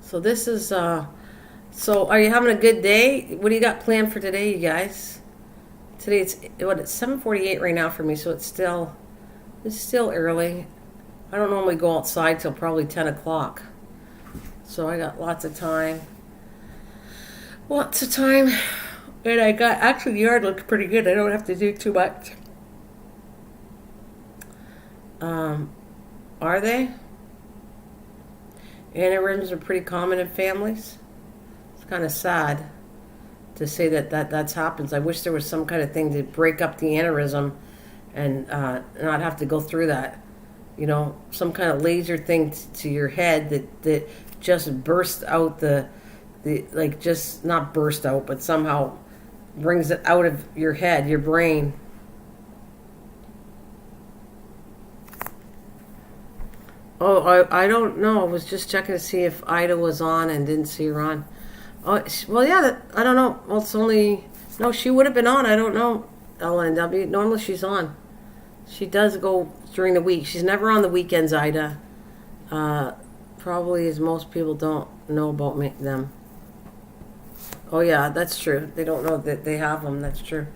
So this is, so are you having a good day? What do you got planned for today, you guys? Today it's 7:48 right now for me, so it's still early. I don't normally go outside till probably 10 o'clock. So I got lots of time. And I got, actually the yard looks pretty good. I don't have to do too much. Are they? Aneurysms are pretty common in families. It's kind of sad to say that happens. I wish there was some kind of thing to break up the aneurysm and not have to go through that. Some kind of laser thing to your head that just bursts out just not burst out, but somehow brings it out of your head, your brain. Oh, I don't know. I was just checking to see if Ida was on and didn't see her on. Oh, well, yeah, I don't know. Well, it's only... No, she would have been on. I don't know, LNW. Normally she's on. She does go during the week. She's never on the weekends, Ida. Probably as most people don't know about them. Oh, yeah, that's true. They don't know that they have them. That's true.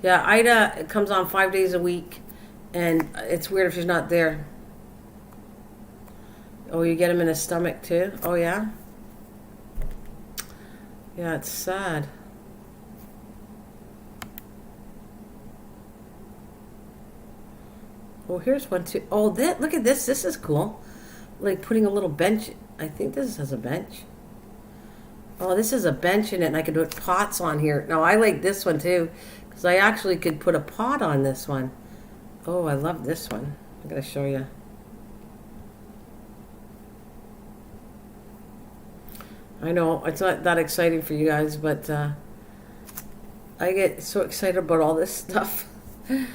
Yeah, Ida comes on 5 days a week, and it's weird if she's not there. Oh, you get him in his stomach too? Oh, yeah? Yeah, it's sad. Oh, here's one too. Oh, look at this. This is cool. Like putting a little bench. I think this has a bench. Oh, this is a bench in it, and I could put pots on here. Now, I like this one too, because I actually could put a pot on this one. Oh, I love this one. I'm going to show you. I know, it's not that exciting for you guys, but I get so excited about all this stuff. And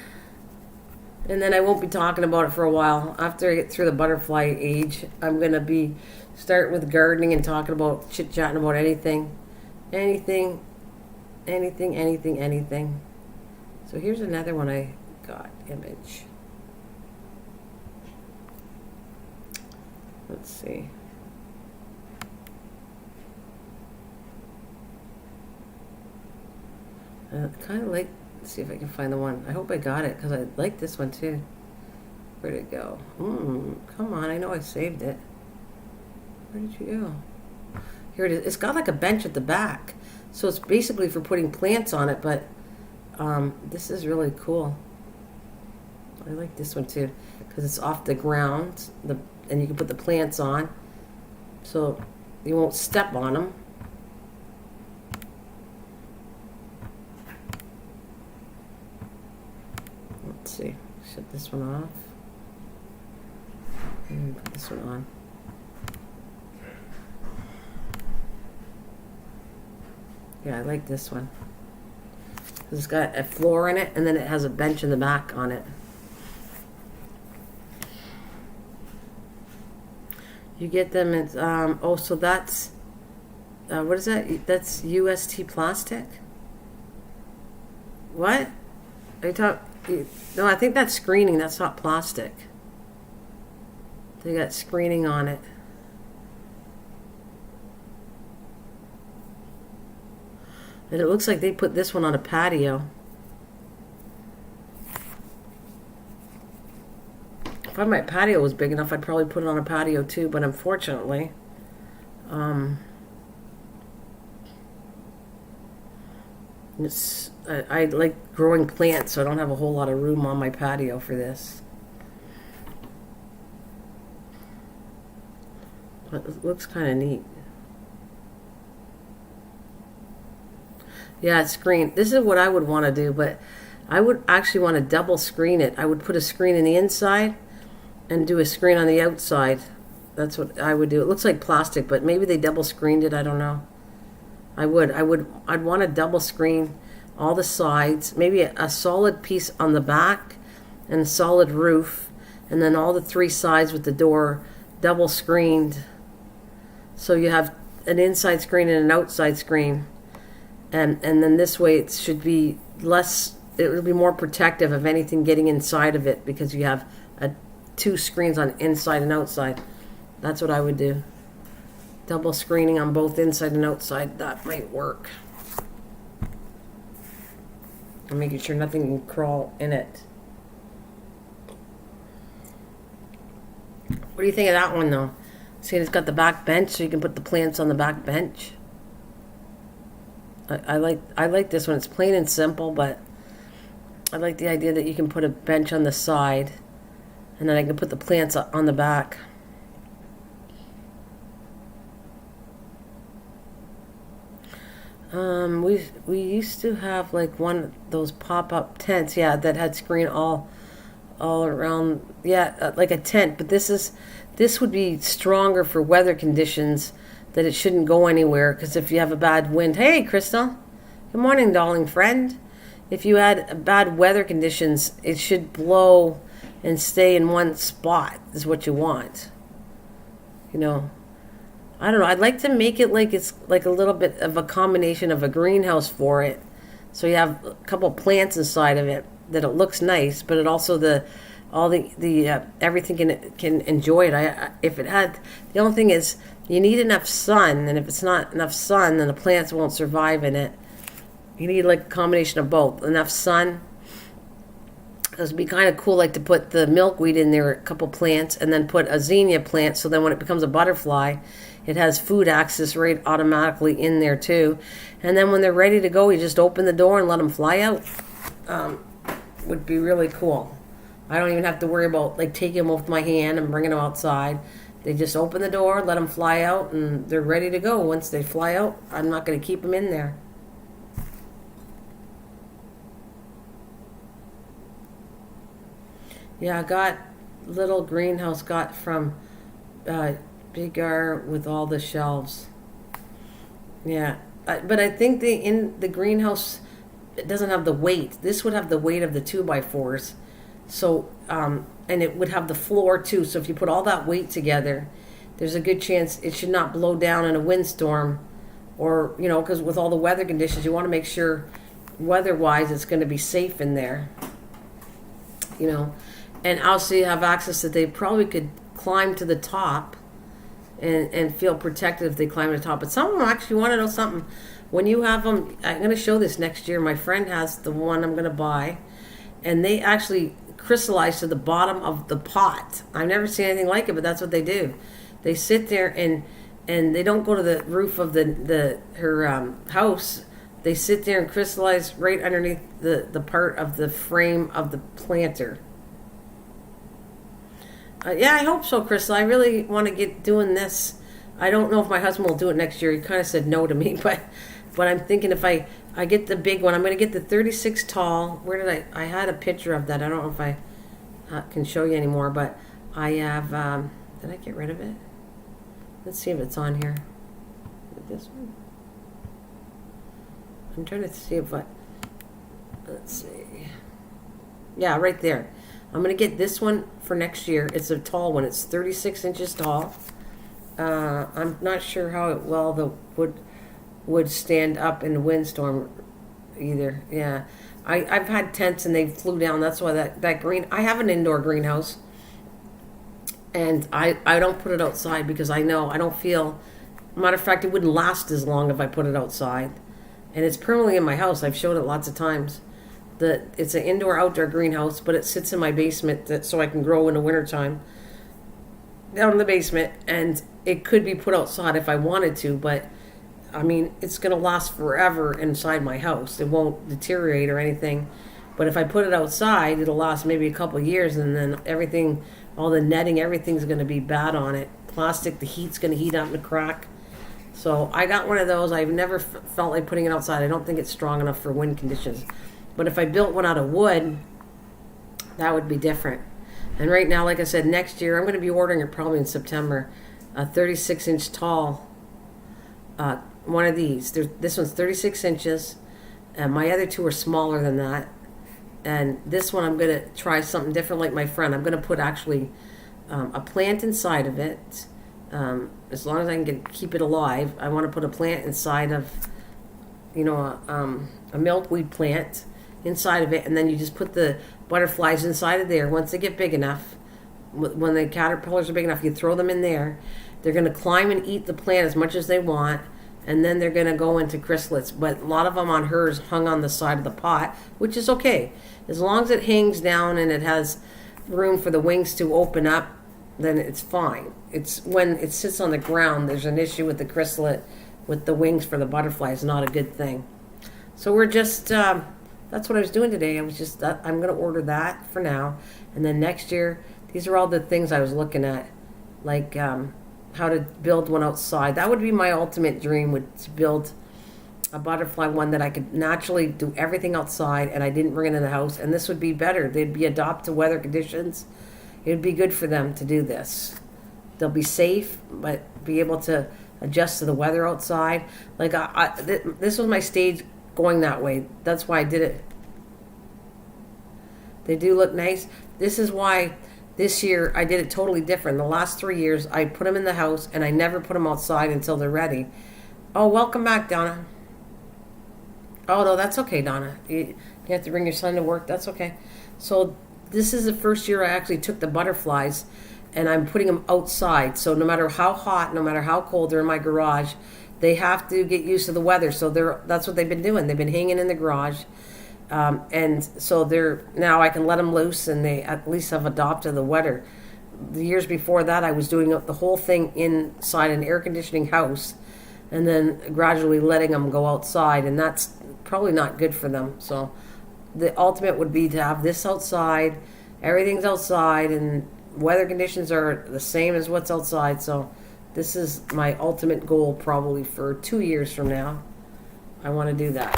then I won't be talking about it for a while. After I get through the butterfly age, I'm going to be starting with gardening and talking about, chit-chatting about anything. Anything. So here's another one I got, image. Let's see. Kind of like, let's see if I can find the one. I hope I got it, because I like this one too. Where'd it go? Come on, I know I saved it. Where did you go? Here it is. It's got like a bench at the back. So it's basically for putting plants on it, but this is really cool. I like this one too, because it's off the ground, and you can put the plants on, so you won't step on them. Let's see, shut this one off. Put this one on. Yeah, I like this one. It's got a floor in it, and then it has a bench in the back on it. You get them at, oh, so that's, what is that? That's UST plastic? What? Are you talking? No, I think that's screening. That's not plastic. They got screening on it. And it looks like they put this one on a patio. If my patio was big enough, I'd probably put it on a patio too, but unfortunately, I like growing plants, so I don't have a whole lot of room on my patio for this. But it looks kind of neat. Yeah, it's screen. This is what I would want to do, but I would actually want to double screen it. I would put a screen in the inside and do a screen on the outside. That's what I would do. It looks like plastic, but maybe they double screened it. I don't know. I'd want to double screen all the sides, maybe a solid piece on the back and a solid roof, and then all the three sides with the door double screened. So you have an inside screen and an outside screen. And then this way it should be less, it will be more protective of anything getting inside of it, because you have two screens on inside and outside. That's what I would do. Double screening on both inside and outside. That might work. And making sure nothing can crawl in it. What do you think of that one though? See, it's got the back bench, so you can put the plants on the back bench. I like this one. It's plain and simple, but I like the idea that you can put a bench on the side, and then I can put the plants on the back. We used to have like one of those pop-up tents, yeah, that had screen all around, yeah, like a tent. But this would be stronger for weather conditions, that it shouldn't go anywhere, because if you have a bad wind, hey Crystal, good morning darling friend, if you had bad weather conditions, it should blow and stay in one spot is what you want, you know. I don't know, I'd like to make it like it's like a little bit of a combination of a greenhouse for it, so you have a couple plants inside of it, that it looks nice, but it also everything can enjoy it. If it had, the only thing is you need enough sun, and if it's not enough sun, then the plants won't survive in it. You need like a combination of both. Enough sun. It would be kind of cool, like to put the milkweed in there, a couple plants, and then put a zinnia plant, so then when it becomes a butterfly, it has food access right automatically in there too. And then when they're ready to go, you just open the door and let them fly out. Would be really cool. I don't even have to worry about like taking them with my hand and bringing them outside. They just open the door, let them fly out, and they're ready to go. Once they fly out, I'm not going to keep them in there. Yeah, I got little greenhouse got from Big R with all the shelves. Yeah, but I think in the greenhouse, it doesn't have the weight. This would have the weight of the 2x4s. So, and it would have the floor too. So if you put all that weight together, there's a good chance it should not blow down in a windstorm, or, you know, because with all the weather conditions, you want to make sure weather-wise it's going to be safe in there, you know. And also you have access that they probably could climb to the top and feel protected if they climb to the top. But some of them actually want to know something. When you have them, I'm going to show this next year. My friend has the one I'm going to buy, and they actually crystallize to the bottom of the pot. I've never seen anything like it, but that's what they do. They sit there and they don't go to the roof of her house. They sit there and crystallize right underneath the part of the frame of the planter. Yeah, I hope so, Crystal. I really want to get doing this. I don't know if my husband will do it next year. He kind of said no to me, but I'm thinking if I get the big one, I'm going to get the 36 tall. Where did I had a picture of that. I don't know if I can show you anymore, but I have, did I get rid of it? Let's see if it's on here. This one? I'm trying to see if let's see. Yeah, right there. I'm going to get this one for next year. It's a tall one. It's 36 inches tall. I'm not sure how well the wood would stand up in the windstorm either. Yeah. I've had tents and they flew down. That's why that green... I have an indoor greenhouse. And I don't put it outside because I know I don't feel... Matter of fact, it wouldn't last as long if I put it outside. And it's permanently in my house. I've showed it lots of times. It's an indoor-outdoor greenhouse, but it sits in my basement so I can grow in the wintertime down in the basement. And it could be put outside if I wanted to, but, I mean, it's going to last forever inside my house. It won't deteriorate or anything. But if I put it outside, it'll last maybe a couple of years, and then everything, all the netting, everything's going to be bad on it. Plastic, the heat's going to heat up and crack. So I got one of those. I've never felt like putting it outside. I don't think it's strong enough for wind conditions. But if I built one out of wood, that would be different. And right now, like I said, next year, I'm going to be ordering it probably in September. A 36-inch tall one of these. This one's 36 inches. And my other two are smaller than that. And this one, I'm going to try something different like my friend. I'm going to put actually a plant inside of it. As long as I can keep it alive, I want to put a plant inside of, a milkweed plant inside of it, and then you just put the butterflies inside of there. Once they get big enough, when the caterpillars are big enough, you throw them in there. They're going to climb and eat the plant as much as they want, and then they're going to go into chrysalids. But a lot of them on hers hung on the side of the pot, which is okay. As long as it hangs down and it has room for the wings to open up, then it's fine. It's when it sits on the ground, there's an issue with the chrysalid, with the wings for the butterfly. It's not a good thing. So we're just, that's what I was doing today. I'm going to order that for now. And then next year, these are all the things I was looking at, like how to build one outside. That would be my ultimate dream, to build a butterfly one that I could naturally do everything outside and I didn't bring it in the house. And this would be better. They'd be adapt to weather conditions. It would be good for them to do this. They'll be safe, but be able to adjust to the weather outside. Like this was my stage going that way. That's why I did it. They do look nice. This is why this year I did it totally different. The last 3 years I put them in the house and I never put them outside until they're ready. Oh, welcome back, Donna. Oh, no, that's okay, Donna. You have to bring your son to work. That's okay. So this is the first year I actually took the butterflies and I'm putting them outside. So no matter how hot, no matter how cold, they're in my garage. They have to get used to the weather. So that's what they've been doing. They've been hanging in the garage. And so now I can let them loose and they at least have adopted the weather. The years before that, I was doing the whole thing inside an air conditioning house and then gradually letting them go outside. And that's probably not good for them. So the ultimate would be to have this outside, everything's outside, and weather conditions are the same as what's outside. So this is my ultimate goal probably for 2 years from now. I want to do that.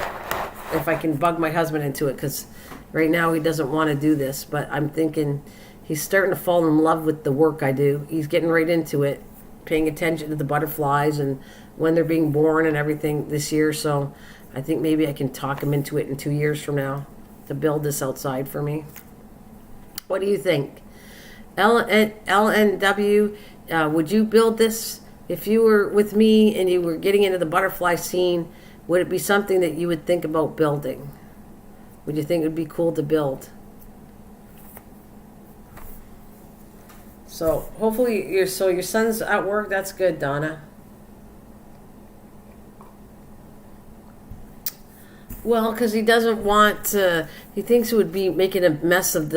If I can bug my husband into it, because right now he doesn't want to do this, but I'm thinking he's starting to fall in love with the work I do. He's getting right into it, paying attention to the butterflies and when they're being born and everything this year. So I think maybe I can talk him into it in 2 years from now to build this outside for me. What do you think? LNW, would you build this? If you were with me and you were getting into the butterfly scene, would it be something that you would think about building? Would you think it would be cool to build? So hopefully your son's at work. That's good, Donna. Well, because he doesn't want to, he thinks it would be making a mess of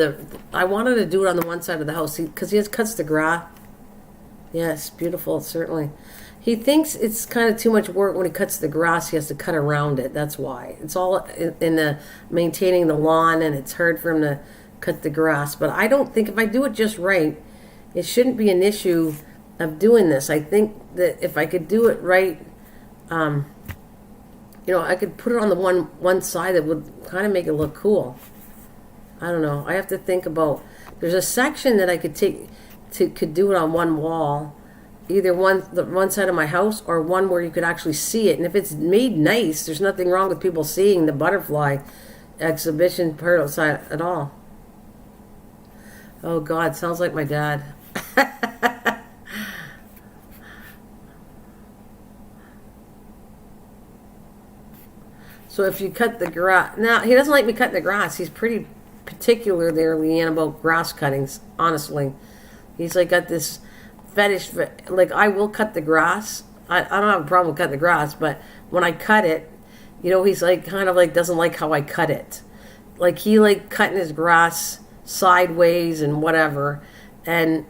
I wanted to do it on the one side of the house because he cuts the grass. Yes, beautiful, certainly. He thinks it's kind of too much work when he cuts the grass. He has to cut around it. That's why. It's all in the maintaining the lawn, and it's hard for him to cut the grass. But I don't think if I do it just right, it shouldn't be an issue of doing this. I think that if I could do it right, I could put it on the one side that would kind of make it look cool. I don't know. I have to think about. There's a section that I could take could do it on one wall, either the one side of my house or one where you could actually see it. And if it's made nice, there's nothing wrong with people seeing the butterfly exhibition part outside at all. Oh God, sounds like my dad. So if you cut the grass, now he doesn't like me cutting the grass. He's pretty particular there, Leanne, about grass cuttings. Honestly, he's like got this fetish. Like I will cut the grass. I don't have a problem with cutting the grass, but when I cut it, he's like kind of like doesn't like how I cut it. Like he like cutting his grass sideways and whatever, and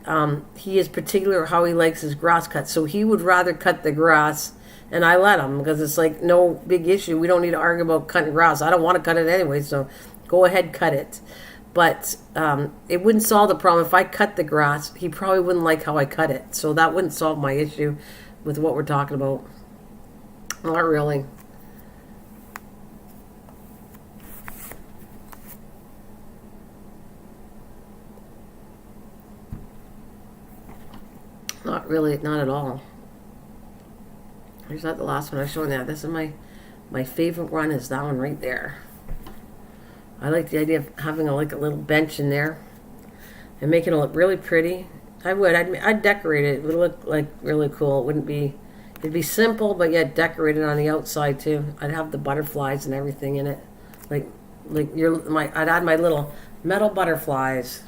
he is particular how he likes his grass cut. So he would rather cut the grass. And I let him because it's like no big issue. We don't need to argue about cutting grass. I don't want to cut it anyway, so go ahead, cut it. But it wouldn't solve the problem. If I cut the grass, he probably wouldn't like how I cut it. So that wouldn't solve my issue with what we're talking about. Not really. Not really, not at all. Here's not the last one I was showing that. This is my favorite one is that one right there. I like the idea of having a little bench in there and making it look really pretty. I'd decorate it. It would look like really cool. It'd be simple, but yet decorated on the outside too. I'd have the butterflies and everything in it. I'd add my little metal butterflies.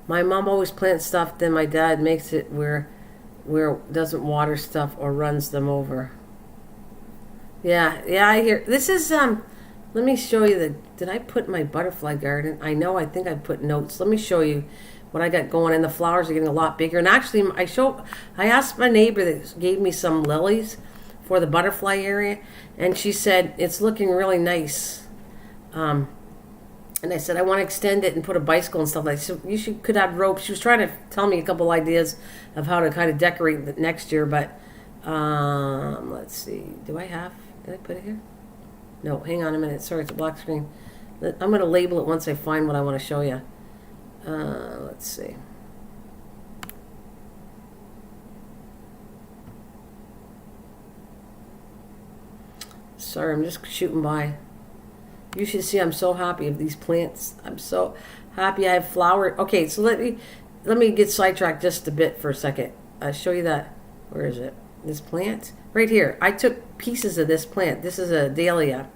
My mom always plants stuff, then my dad makes it where doesn't water stuff or runs them over. Yeah, I hear. This is, let me show you did I put my butterfly garden? I think I put notes. Let me show you what I got going, and the flowers are getting a lot bigger. And actually, I asked my neighbor that gave me some lilies for the butterfly area, and she said, it's looking really nice. And I said, I want to extend it and put a bicycle and stuff like that. So could have ropes. She was trying to tell me a couple ideas of how to kind of decorate the next year. But let's see. Did I put it here? No, hang on a minute. Sorry, it's a black screen. I'm going to label it once I find what I want to show you. Let's see. Sorry, I'm just shooting by. You should see I'm so happy of these plants. I'm so happy I have flower. Okay, so let me get sidetracked just a bit for a second. I'll show you that. Where is it? This plant? Right here. I took pieces of this plant. This is a dahlia.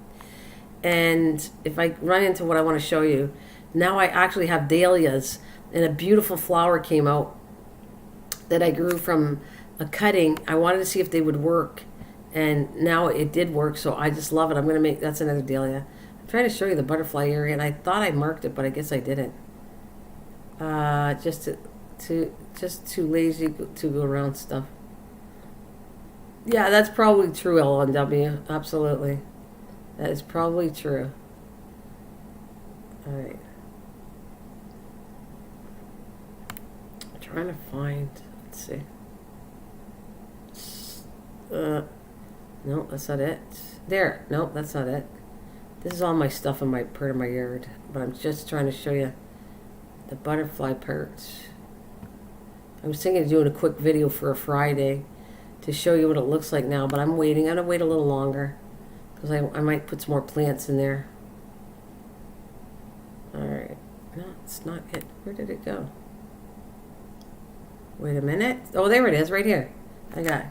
And if I run into what I want to show you, now I actually have dahlias, and a beautiful flower came out that I grew from a cutting. I wanted to see if they would work, and now it did work, so I just love it. That's another dahlia. I'm trying to show you the butterfly area, and I thought I marked it, but I guess I didn't. Just too lazy to go around stuff. Yeah, that's probably true, LNW. Absolutely. That is probably true. All right. I'm trying to find, let's see. No, that's not it. There. No, that's not it. This is all my stuff in my part of my yard, but I'm just trying to show you the butterfly parts. I was thinking of doing a quick video for a Friday to show you what it looks like now, but I'm waiting. I'm going to wait a little longer because I might put some more plants in there. All right. No, it's not it. Where did it go? Wait a minute. Oh, there it is, right here. I got it.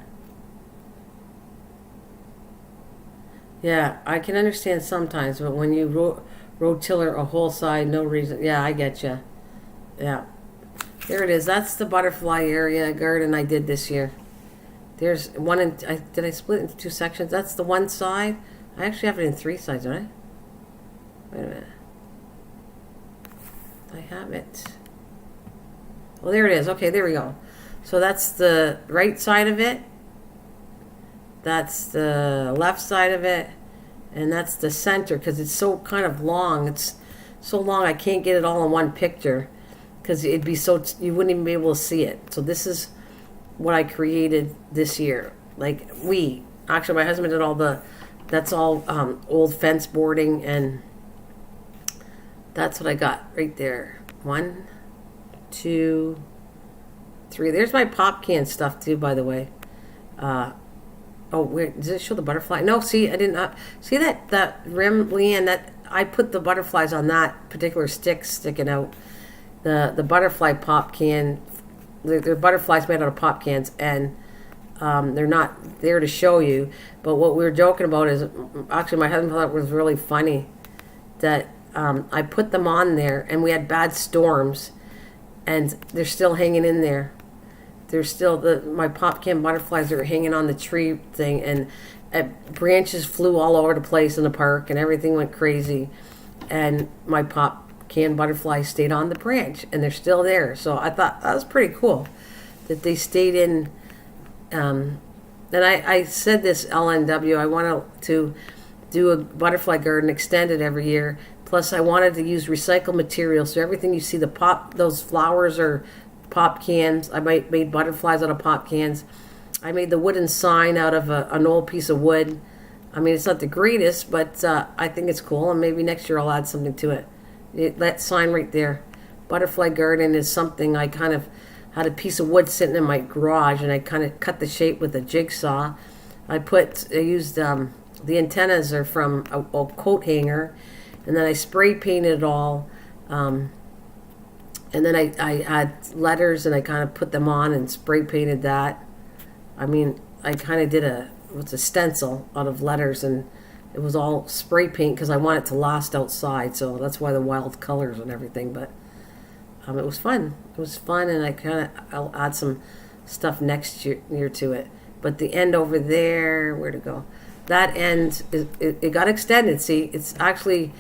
Yeah, I can understand sometimes, but when you rotiller a whole side, no reason. Yeah, I get you. Yeah. There it is. That's the butterfly area garden I did this year. There's one did I split it into two sections? That's the one side. I actually have it in three sides, don't I? Wait a minute. I have it. Oh, there it is. Okay, there we go. So that's the right side of it. That's the left side of it. And that's the center because it's so kind of long. It's so long I can't get it all in one picture because it'd be so, you wouldn't even be able to see it. So this is what I created this year. Actually my husband did that's all old fence boarding, and that's what I got right there. 1, 2, 3. There's my pop can stuff too, by the way. Oh, where does it show the butterfly? No, see, I did not see that rim, Leanne. That I put the butterflies on that particular stick sticking out. The butterfly pop can. They're butterflies made out of pop cans, and they're not there to show you. But what we were joking about is actually my husband thought it was really funny that I put them on there, and we had bad storms, and they're still hanging in there. There's still my pop can butterflies are hanging on the tree thing, and branches flew all over the place in the park, and everything went crazy. And my pop can butterflies stayed on the branch, and they're still there. So I thought that was pretty cool that they stayed in. And I said this LNW. I wanted to do a butterfly garden extended every year. Plus, I wanted to use recycled material, so everything you see those flowers are pop cans. I made butterflies out of pop cans. I made the wooden sign out of an old piece of wood. I mean, it's not the greatest, but I think it's cool, and maybe next year I'll add something to it. That sign right there, Butterfly Garden, is something I kind of had a piece of wood sitting in my garage, and I kind of cut the shape with a jigsaw. I used the antennas are from a coat hanger, and then I spray painted it all. And then I had letters, and I kind of put them on and spray painted that. I mean, I kind of did a stencil out of letters, and it was all spray paint because I want it to last outside. So that's why the wild colors and everything. But it was fun. It was fun, and I'll add some stuff next year to it. But the end over there, where to go? That end, it got extended. See, it's actually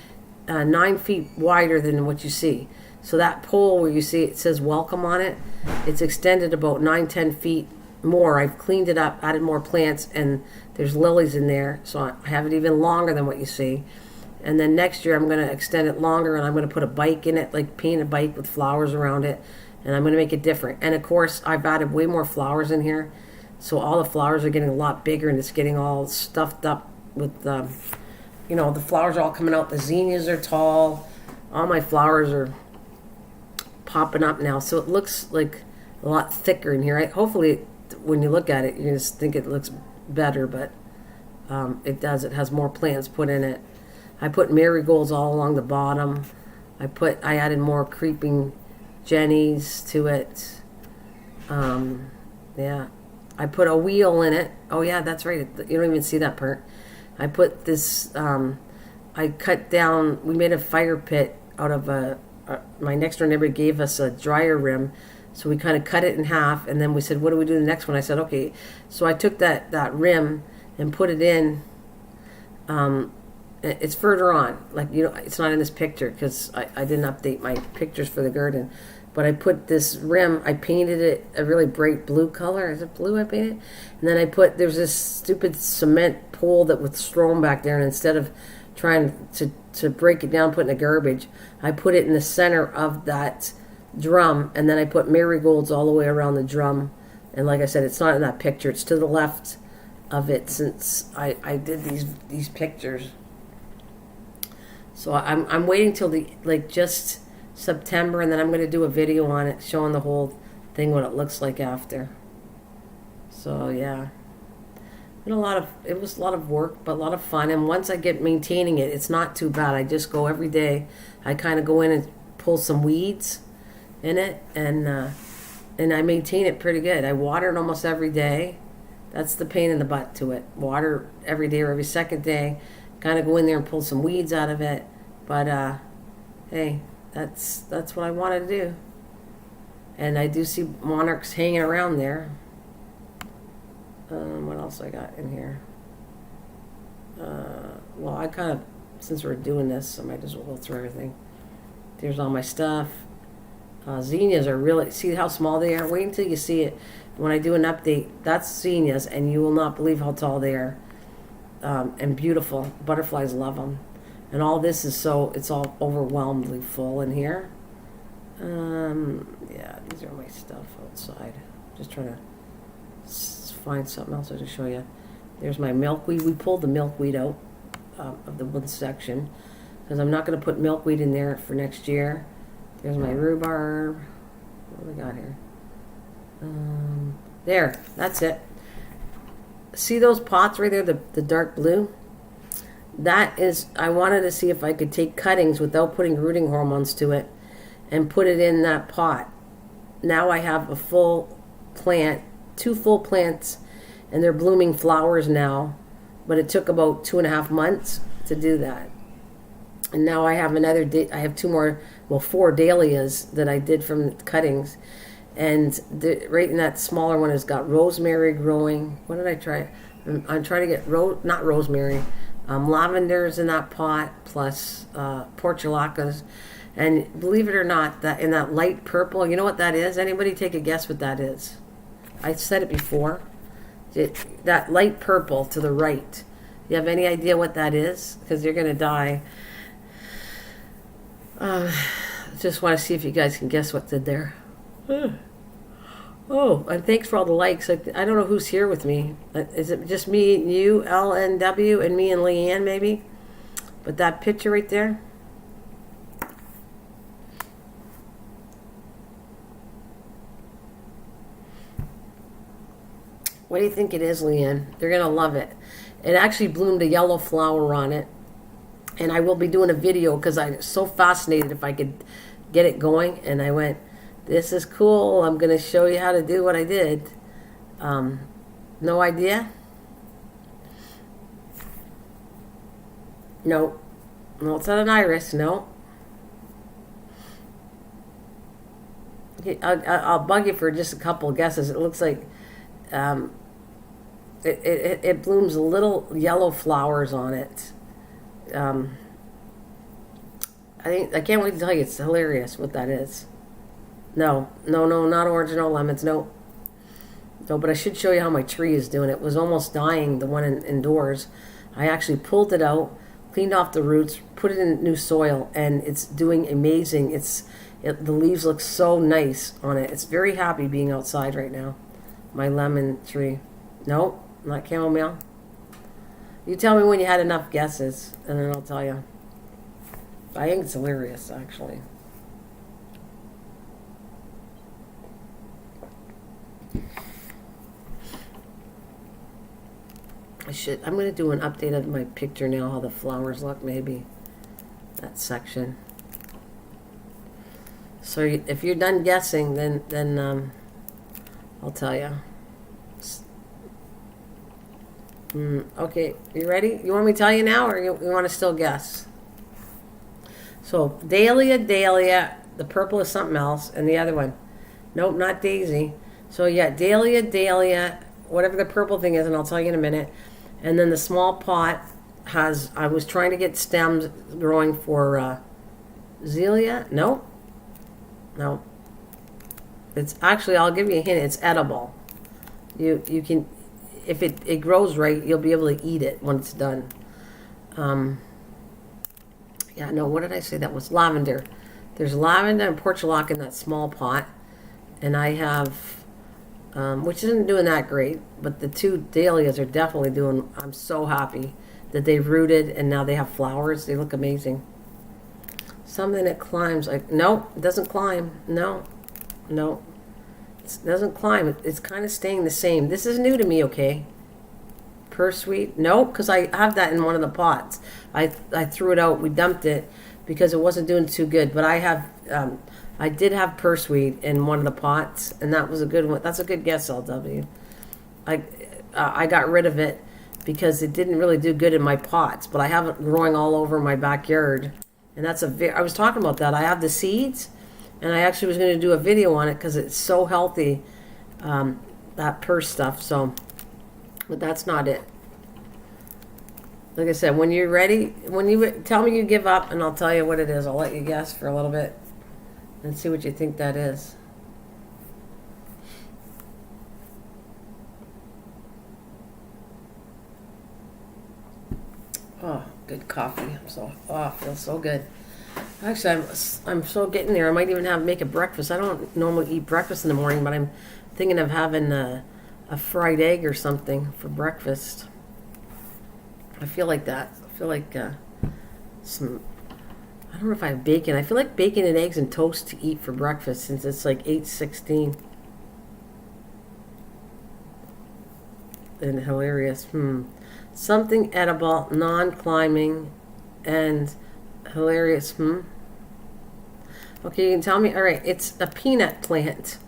9 feet wider than what you see. So that pole where you see it says welcome on it, it's extended about 9-10 feet more. I've cleaned it up, added more plants, and there's lilies in there. So I have it even longer than what you see. And then next year I'm going to extend it longer, and I'm going to put a bike in it, like paint a bike with flowers around it. And I'm going to make it different. And of course, I've added way more flowers in here. So all the flowers are getting a lot bigger, and it's getting all stuffed up with, the flowers are all coming out. The zinnias are tall. All my flowers are popping up now, so it looks like a lot thicker in here. Hopefully when you look at it, you just think it looks better, but it does. It has more plants put in it. I put marigolds all along the bottom. I added more creeping jennies to it. Yeah, I put a wheel in it. Oh yeah, that's right, you don't even see that part. I put this I cut down, we made a fire pit out of my next door neighbor gave us a dryer rim, so we kind of cut it in half, and then we said, what do we do the next one? I said, okay. So I took that rim and put it in. It's further on, it's not in this picture because I didn't update my pictures for the garden. But I put this rim, I painted it a really bright blue color. Is it blue I painted? And then there's this stupid cement pole that was thrown back there, and instead of trying to break it down, put it in the garbage, I put it in the center of that drum, and then I put marigolds all the way around the drum. And like I said, it's not in that picture. It's to the left of it since I did these pictures. So I'm waiting till just September, and then I'm going to do a video on it showing the whole thing, what it looks like after. So yeah. It was a lot of work, but a lot of fun. And once I get maintaining it, it's not too bad. I just go every day. I kind of go in and pull some weeds in it, and I maintain it pretty good. I water it almost every day. That's the pain in the butt to it. Water every day or every second day. Kind of go in there and pull some weeds out of it. But hey, that's what I wanted to do. And I do see monarchs hanging around there. What else I got in here? Well, I kind of, since we're doing this, I might as well go through everything. There's all my stuff. Zinnias are really, see how small they are? Wait until you see it. When I do an update, that's zinnias, and you will not believe how tall they are. And beautiful. Butterflies love them. And all this is it's all overwhelmingly full in here. Yeah, these are my stuff outside. Just trying to find something else to show you. There's my milkweed. We pulled the milkweed out of the wood section because I'm not going to put milkweed in there for next year. There's my rhubarb. What do we got here? There, that's it. See those pots right there, the dark blue? That is, I wanted to see if I could take cuttings without putting rooting hormones to it and put it in that pot. Now I have a full plant, 2 full plants, and they're blooming flowers now. But it took about 2.5 months to do that. And now I have I have 2 more, 4 dahlias that I did from cuttings. And right in that smaller one has got rosemary growing. What did I try? I'm trying to get, not rosemary, lavenders in that pot, plus portulacas. And believe it or not, that in that light purple, you know what that is? Anybody take a guess what that is? I said it before. That light purple to the right. You have any idea what that is? Because you're going to die. Just want to see if you guys can guess what's in there. Oh, and thanks for all the likes. I don't know who's here with me. Is it just me and you, LNW, and me and Leanne maybe? But that picture right there. What do you think it is, Leanne? They're going to love it. It actually bloomed a yellow flower on it. And I will be doing a video because I'm so fascinated if I could get it going. And I went, this is cool. I'm going to show you how to do what I did. No idea? No. No, it's not an iris. No. I'll bug you for just a couple of guesses. It looks like it blooms little yellow flowers on it. I can't wait to tell you. It's hilarious what that is. No, not orange, no lemons, no. No, but I should show you how my tree is doing. It was almost dying, the one indoors. I actually pulled it out, cleaned off the roots, put it in new soil, and it's doing amazing. The leaves look so nice on it. It's very happy being outside right now. My lemon tree. Nope, not chamomile. You tell me when you had enough guesses, and then I'll tell you. I think it's hilarious, actually. I'm going to do an update of my picture now, how the flowers look, maybe. That section. So if you're done guessing, then I'll tell you. Okay, you ready? You want me to tell you now, or you want to still guess? So, dahlia, the purple is something else, and the other one. Nope, not daisy. So, yeah, dahlia, whatever the purple thing is, and I'll tell you in a minute. And then the small pot I was trying to get stems growing for zelia. Nope. It's actually, I'll give you a hint, it's edible. You can, if it grows right, you'll be able to eat it when it's done. Yeah, no, what did I say? That was lavender. There's lavender and portulaca in that small pot. And I have, which isn't doing that great, but the 2 dahlias are definitely doing, I'm so happy that they've rooted and now they have flowers. They look amazing. Something that climbs, no, it doesn't climb. No. It doesn't climb. It's kind of staying the same. This is new to me, okay? Pursuit? No, because I have that in one of the pots. I threw it out. We dumped it because it wasn't doing too good. But I did have pursuit in one of the pots, and that was a good one. That's a good guess, LW. I got rid of it because it didn't really do good in my pots. But I have it growing all over my backyard, and I was talking about that. I have the seeds, and I actually was going to do a video on it because it's so healthy. That purse stuff. So. But that's not it. Like I said, when you're ready, when you tell me you give up, and I'll tell you what it is. I'll let you guess for a little bit and see what you think that is. Oh, good coffee. It feels so good. Actually, I'm so getting there. I might even make a breakfast. I don't normally eat breakfast in the morning, but I'm thinking of having a fried egg or something for breakfast. I feel like that. I feel like I don't know if I have bacon. I feel like bacon and eggs and toast to eat for breakfast since it's like 8:16. and hilarious. Something edible, non-climbing, and hilarious. Okay, you can tell me. All right, it's a peanut plant.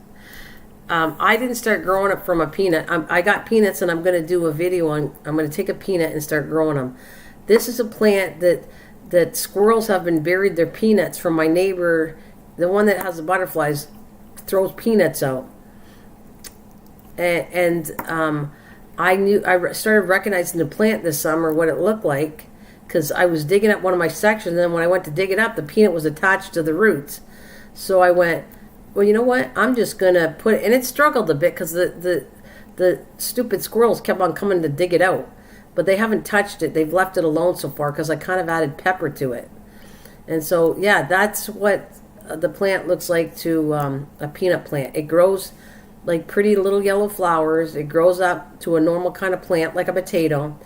I didn't start growing it from a peanut. I got peanuts, and I'm going to do a video on. I'm going to take a peanut and start growing them. This is a plant that squirrels have been buried their peanuts from. My neighbor, the one that has the butterflies, throws peanuts out, and I started recognizing the plant this summer, what it looked like, because I was digging up one of my sections, and then when I went to dig it up, the peanut was attached to the roots. So I went, well, you know what? I'm just gonna put it, and it struggled a bit because the stupid squirrels kept on coming to dig it out, but they haven't touched it. They've left it alone so far because I kind of added pepper to it, and so yeah, that's what the plant looks like to a peanut plant. It grows like pretty little yellow flowers. It grows up to a normal kind of plant, like a potato,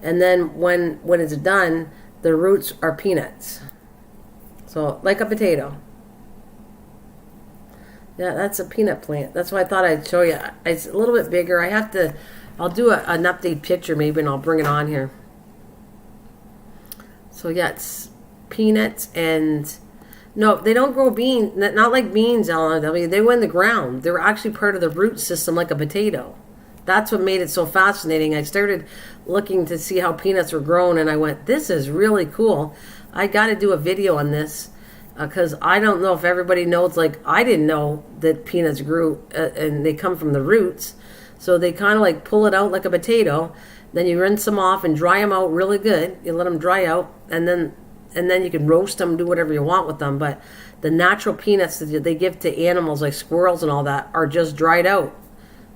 and then when it's done, the roots are peanuts. So like a potato. Yeah, that's a peanut plant. That's why I thought I'd show you. It's a little bit bigger. I'll do an update picture maybe, and I'll bring it on here. So yeah, it's peanuts, and no, they don't grow beans. Not like beans, Ellen. I mean, they were in the ground. They were actually part of the root system, like a potato. That's what made it so fascinating. I started looking to see how peanuts were grown, and I went, this is really cool. I got to do a video on this. Because I don't know if everybody knows, like I didn't know that peanuts grew and they come from the roots. So they kind of like pull it out like a potato. Then you rinse them off and dry them out really good. You let them dry out, and then you can roast them, do whatever you want with them. But the natural peanuts that they give to animals like squirrels and all that are just dried out.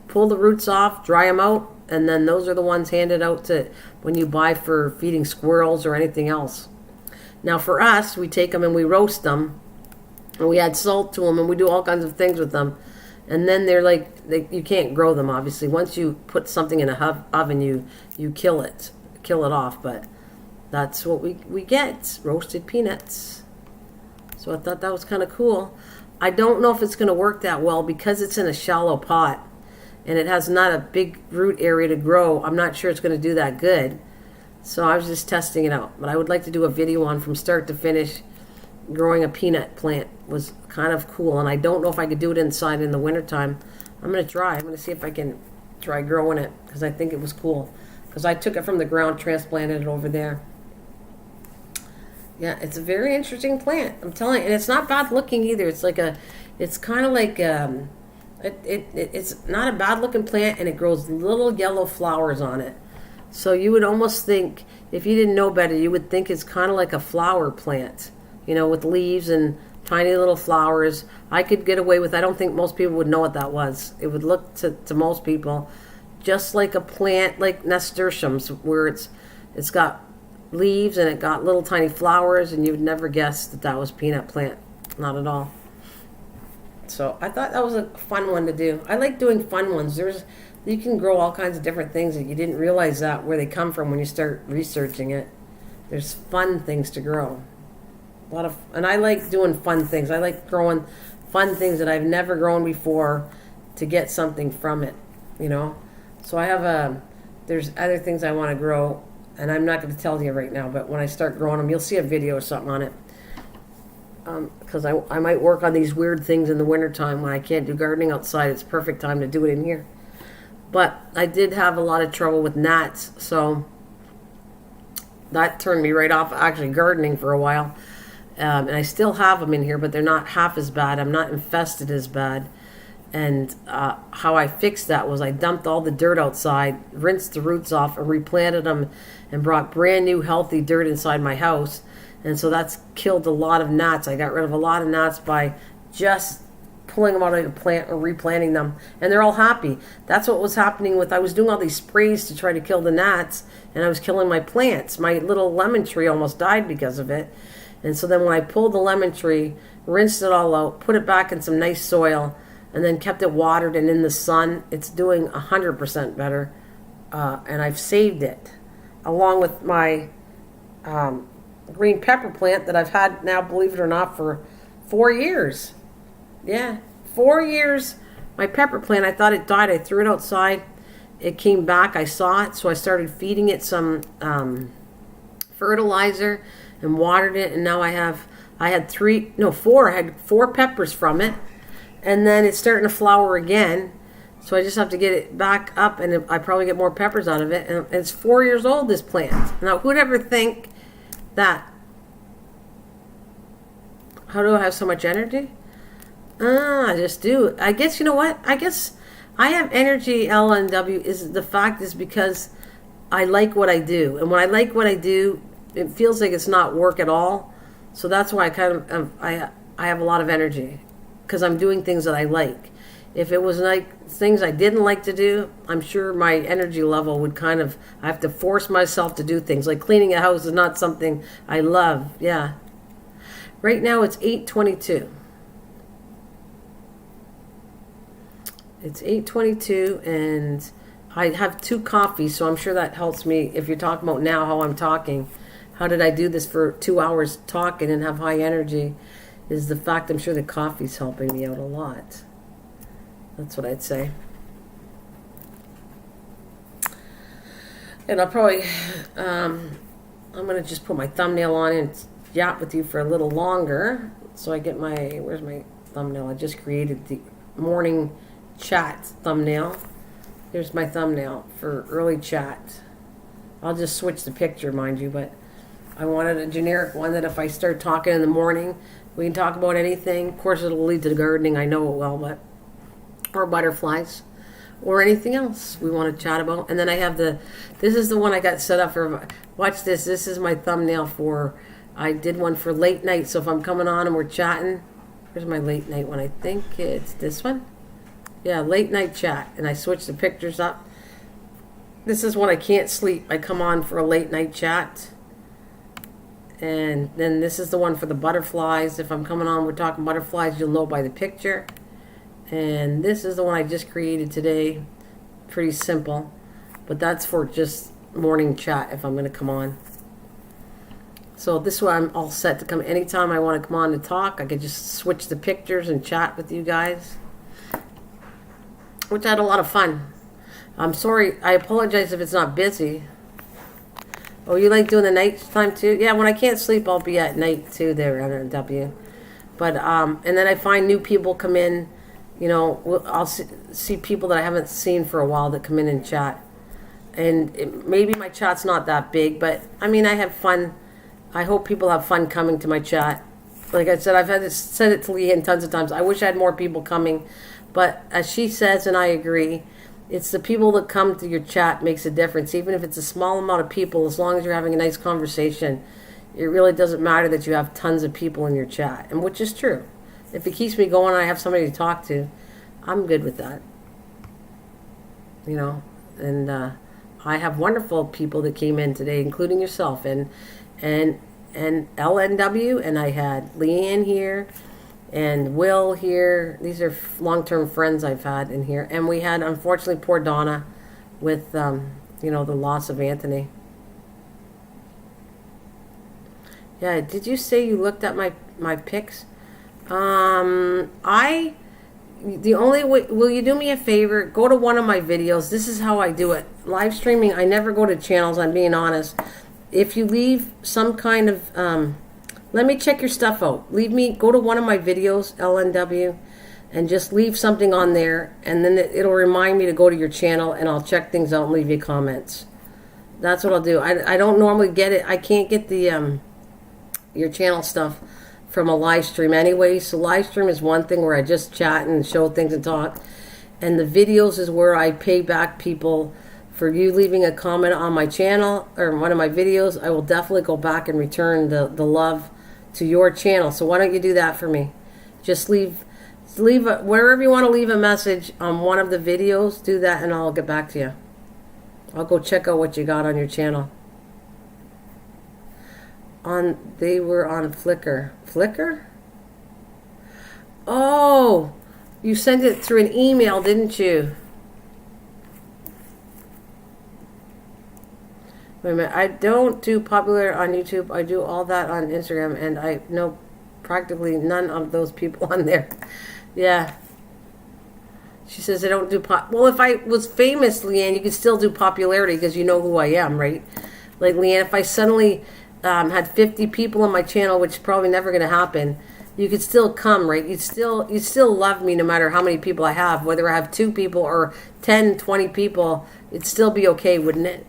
Pull the roots off, dry them out, and then those are the ones handed out to when you buy for feeding squirrels or anything else. Now for us, we take them and we roast them, and we add salt to them, and we do all kinds of things with them. And then you can't grow them, obviously. Once you put something in a oven, you kill it off. But that's what we get, roasted peanuts. So I thought that was kind of cool. I don't know if it's going to work that well because it's in a shallow pot, and it has not a big root area to grow. I'm not sure it's going to do that good. So I was just testing it out. But I would like to do a video on from start to finish. Growing a peanut plant was kind of cool. And I don't know if I could do it inside in the wintertime. I'm going to try. I'm going to see if I can try growing it. Because I think it was cool. Because I took it from the ground, transplanted it over there. Yeah, it's a very interesting plant. I'm telling you. And it's not bad looking either. It's kind of like, it's not a bad looking plant. And it grows little yellow flowers on it. So you would almost think, if you didn't know better, you would think it's kind of like a flower plant, with leaves and tiny little flowers. I could get away with, I don't think most people would know what that was. It would look to most people just like a plant, like nasturtiums, where it's got leaves and it got little tiny flowers, and you would never guess that was peanut plant. Not at all. So I thought that was a fun one to do. I like doing fun ones. You can grow all kinds of different things that you didn't realize that where they come from when you start researching it. There's fun things to grow. And I like doing fun things. I like growing fun things that I've never grown before to get something from it, So I have there's other things I want to grow, and I'm not going to tell you right now, but when I start growing them, you'll see a video or something on it. Because I might work on these weird things in the wintertime when I can't do gardening outside. It's perfect time to do it in here. But I did have a lot of trouble with gnats, so that turned me right off actually gardening for a while. And I still have them in here, but they're not half as bad. I'm not infested as bad. And how I fixed that was I dumped all the dirt outside, rinsed the roots off, and replanted them, and brought brand new healthy dirt inside my house. And so that's killed a lot of gnats. I got rid of a lot of gnats by just pulling them out of the plant or replanting them, and they're all happy. That's what was happening I was doing all these sprays to try to kill the gnats, and I was killing my plants. My little lemon tree almost died because of it. And so then when I pulled the lemon tree, rinsed it all out, put it back in some nice soil, and then kept it watered and in the sun, it's doing 100% better. And I've saved it, along with my green pepper plant that I've had now, believe it or not, for 4 years. Yeah, 4 years. My pepper plant, I thought it died. I threw it outside, it came back. I saw it, so I started feeding it some fertilizer and watered it, and now I had four. I had 4 peppers from it, and then it's starting to flower again. So I just have to get it back up, and I probably get more peppers out of it. And it's 4 years old, this plant. Now, who'd ever think that? How do I have so much energy? I just do. I guess, you know what? I guess I have energy, LNW, is because I like what I do. And when I like what I do, it feels like it's not work at all. So that's why I have a lot of energy, because I'm doing things that I like. If it was like things I didn't like to do, I'm sure my energy level would I have to force myself to do things. Like cleaning a house is not something I love. Yeah. Right now it's 8:22. It's 8:22, and I have 2 coffees, so I'm sure that helps me. If you're talking about now how I'm talking, how did I do this for 2 hours talking and have high energy, is the fact I'm sure the coffee's helping me out a lot. That's what I'd say. And I'll probably, I'm going to just put my thumbnail on and yap with you for a little longer. So I get where's my thumbnail? I just created the morning chat thumbnail. Here's my thumbnail for early chat. I'll just switch the picture, mind you, but I wanted a generic one that if I start talking in the morning, we can talk about anything. Of course, it'll lead to the gardening. I know it well, but or butterflies, or anything else we want to chat about. And then I have this is the one I got set up for, watch this. This is my thumbnail I did one for late night. So if I'm coming on and we're chatting, here's my late night one. I think it's this one. Yeah, late night chat. And I switch the pictures up. This is when I can't sleep. I come on for a late night chat. And then this is the one for the butterflies. If I'm coming on, we're talking butterflies, you'll know by the picture. And this is the one I just created today. Pretty simple. But that's for just morning chat if I'm going to come on. So this way I'm all set to come. Anytime I want to come on to talk, I could just switch the pictures and chat with you guys. Which I had a lot of fun. I'm sorry. I apologize if it's not busy. Oh, you like doing the night time too? Yeah, when I can't sleep, I'll be at night too there at NW. But, and then I find new people come in. You know, I'll see people that I haven't seen for a while that come in and chat. And maybe my chat's not that big, but I mean, I have fun. I hope people have fun coming to my chat. Like I said, said it to Leanne tons of times. I wish I had more people coming. But as she says, and I agree, it's the people that come to your chat makes a difference. Even if it's a small amount of people, as long as you're having a nice conversation, it really doesn't matter that you have tons of people in your chat, and which is true. If it keeps me going and I have somebody to talk to, I'm good with that. You know, and I have wonderful people that came in today, including yourself and LNW, and I had Leanne here and Will here. These are long-term friends I've had in here. And we had, unfortunately, poor Donna with, you know, the loss of Anthony. Yeah, did you say you looked at my pics? The only way, will you do me a favor? Go to one of my videos. This is how I do it. Live streaming, I never go to channels, I'm being honest. If you leave some kind of, let me check your stuff out. Go to one of my videos, LNW, and just leave something on there, and then it'll remind me to go to your channel, and I'll check things out and leave you comments. That's what I'll do. I don't normally get it. I can't get the your channel stuff from a live stream anyway. So live stream is one thing where I just chat and show things and talk. And the videos is where I pay back people for you leaving a comment on my channel or one of my videos. I will definitely go back and return the love to your channel. So why don't you do that for me? Just leave wherever you want to leave a message on one of the videos. Do that and I'll get back to you. I'll go check out what you got on your channel. They were on Flickr. Flickr? Oh, you sent it through an email, didn't you? Wait a minute. I don't do popular on YouTube. I do all that on Instagram, and I know practically none of those people on there. Yeah. She says I don't do well, if I was famous, Leanne, you could still do popularity because you know who I am, right? Like, Leanne, if I suddenly had 50 people on my channel, which is probably never going to happen, you could still come, right? You'd still love me no matter how many people I have. Whether I have 2 people or 10, 20 people, it'd still be okay, wouldn't it?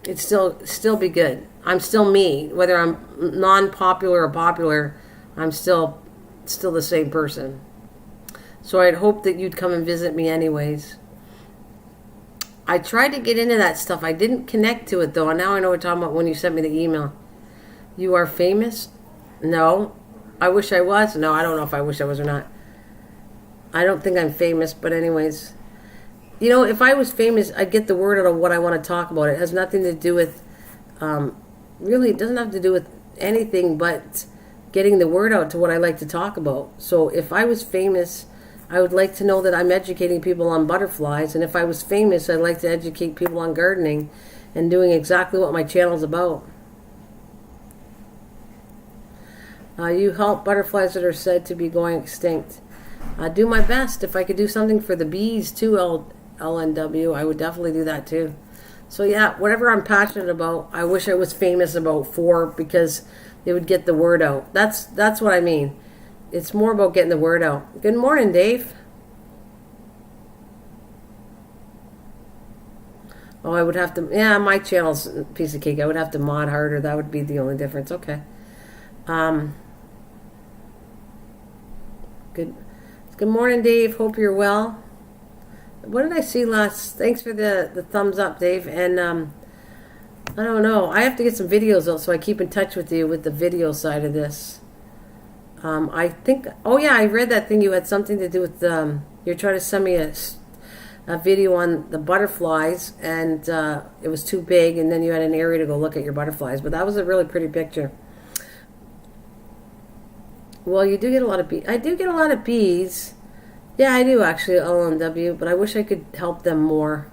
It'd still be good. I'm still me. Whether I'm non-popular or popular, I'm still the same person. So I'd hope that you'd come and visit me anyways. I tried to get into that stuff. I didn't connect to it, though. And now I know what you're talking about when you sent me the email. You are famous? No. I wish I was. No, I don't know if I wish I was or not. I don't think I'm famous, but anyways. You know, if I was famous, I'd get the word out of what I want to talk about. It has nothing to do with, really, it doesn't have to do with anything but getting the word out to what I like to talk about. So if I was famous, I would like to know that I'm educating people on butterflies. And if I was famous, I'd like to educate people on gardening and doing exactly what my channel's about. You help butterflies that are said to be going extinct. I do my best. If I could do something for the bees too, LNW, I would definitely do that too. So yeah, whatever I'm passionate about, I wish I was famous about because it would get the word out. That's what I mean. It's more about getting the word out. Good morning, Dave. Oh, I would have to, yeah, my channel's a piece of cake. I would have to mod harder. That would be the only difference. Okay. Good morning, Dave. Hope you're well. What did I see last? Thanks for the thumbs up, Dave. And I don't know. I have to get some videos out so I keep in touch with you with the video side of this. I think, oh yeah, I read that thing. You had something to do with, you're trying to send me a video on the butterflies, and it was too big, and then you had an area to go look at your butterflies. But that was a really pretty picture. Well, you do get a lot of bees. I do get a lot of bees. Yeah, I do actually, LNW, but I wish I could help them more.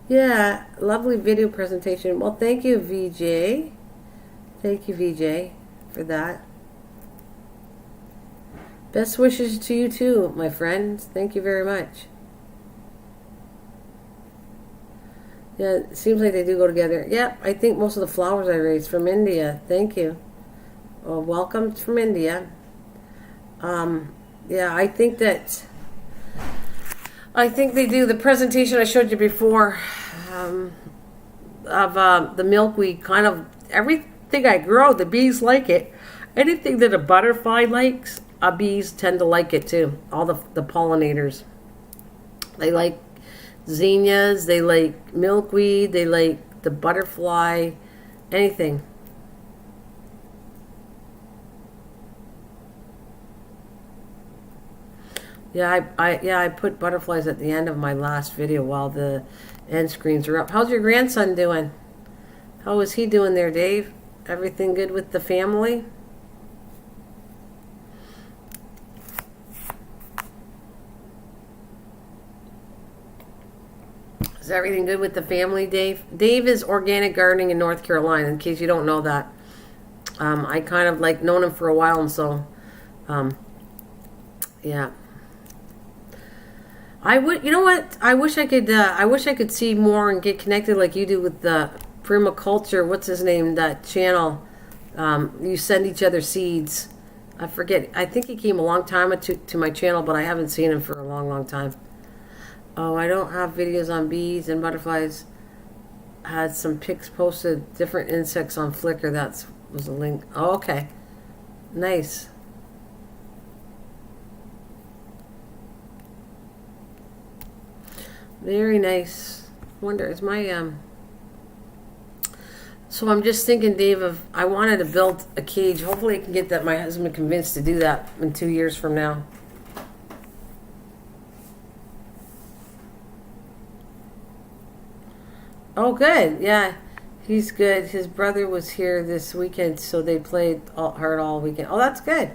Yeah, lovely video presentation. Well, thank you, VJ. Thank you, VJ, for that. Best wishes to you too, my friends. Thank you very much. Yeah, it seems like they do go together. Yeah, I think most of the flowers I raised from India. Thank you. Well, welcome from India. Yeah, I think they do the presentation I showed you before of the milkweed. Kind of everything I grow, the bees like it. Anything that a butterfly likes, bees tend to like it too. All the pollinators. They like zinnias, they like milkweed, they like the butterfly, anything. Yeah, I put butterflies at the end of my last video while the end screens are up. How's your grandson doing? How is he doing there, Dave? Everything good with the family? Is everything good with the family, Dave? Dave is organic gardening in North Carolina, in case you don't know that. I kind of like known him for a while, and so, yeah. You know what? I wish I could see more and get connected like you do with the permaculture. What's his name? That channel. You send each other seeds. I forget. I think he came a long time to my channel, but I haven't seen him for a long, long time. Oh, I don't have videos on bees and butterflies. I had some pics posted, different insects on Flickr. That was a link. Oh, okay. Nice. Very nice. Wonder, is my, So I'm just thinking, Dave, I wanted to build a cage. Hopefully I can get my husband convinced to do that in 2 years from now. Oh, good. Yeah, he's good. His brother was here this weekend, so they played hard all weekend. Oh, that's good.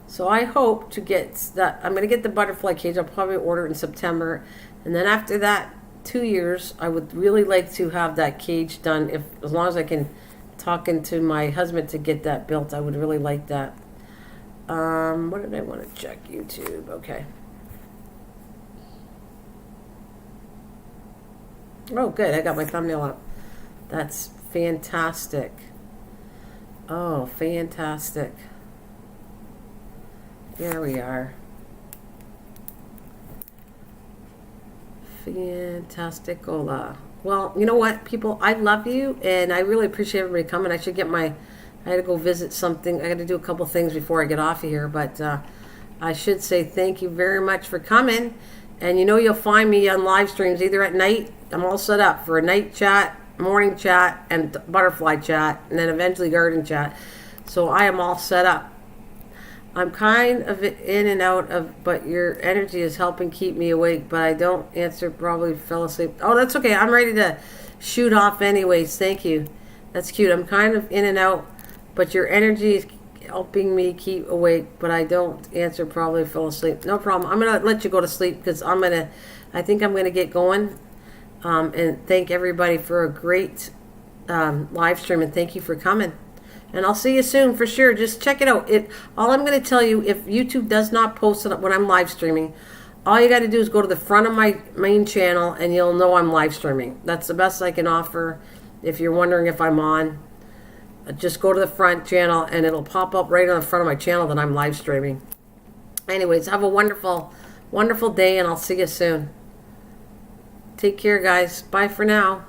So I hope to get that. I'm going to get the butterfly cage. I'll probably order it in September. And then after that, 2 years, I would really like to have that cage done. As long as I can talk into my husband to get that built, I would really like that. What did I want to check? YouTube. Okay. Oh, good. I got my thumbnail up. That's fantastic. Oh, fantastic. There we are. Fantasticola. Well, you know what, people? I love you, and I really appreciate everybody coming. I should get my... I had to go visit something. I got to do a couple things before I get off of here, but I should say thank you very much for coming. And you know you'll find me on live streams either at night. I'm all set up for a night chat, morning chat, and butterfly chat, and then eventually garden chat. So I am all set up. I'm kind of in and out of, but your energy is helping keep me awake, but I don't answer, probably fell asleep. Oh, that's okay. I'm ready to shoot off anyways. Thank you. That's cute. I'm kind of in and out, but your energy is helping me keep awake, but I don't answer, probably fell asleep. No problem. I'm going to let you go to sleep because I think I'm going to get going. And thank everybody for a great live stream, and thank you for coming. And I'll see you soon for sure. Just check it out. All I'm going to tell you, if YouTube does not post it when I'm live streaming, all you got to do is go to the front of my main channel and you'll know I'm live streaming. That's the best I can offer. If you're wondering if I'm on, just go to the front channel and it'll pop up right on the front of my channel that I'm live streaming. Anyways, have a wonderful, wonderful day, and I'll see you soon. Take care, guys. Bye for now.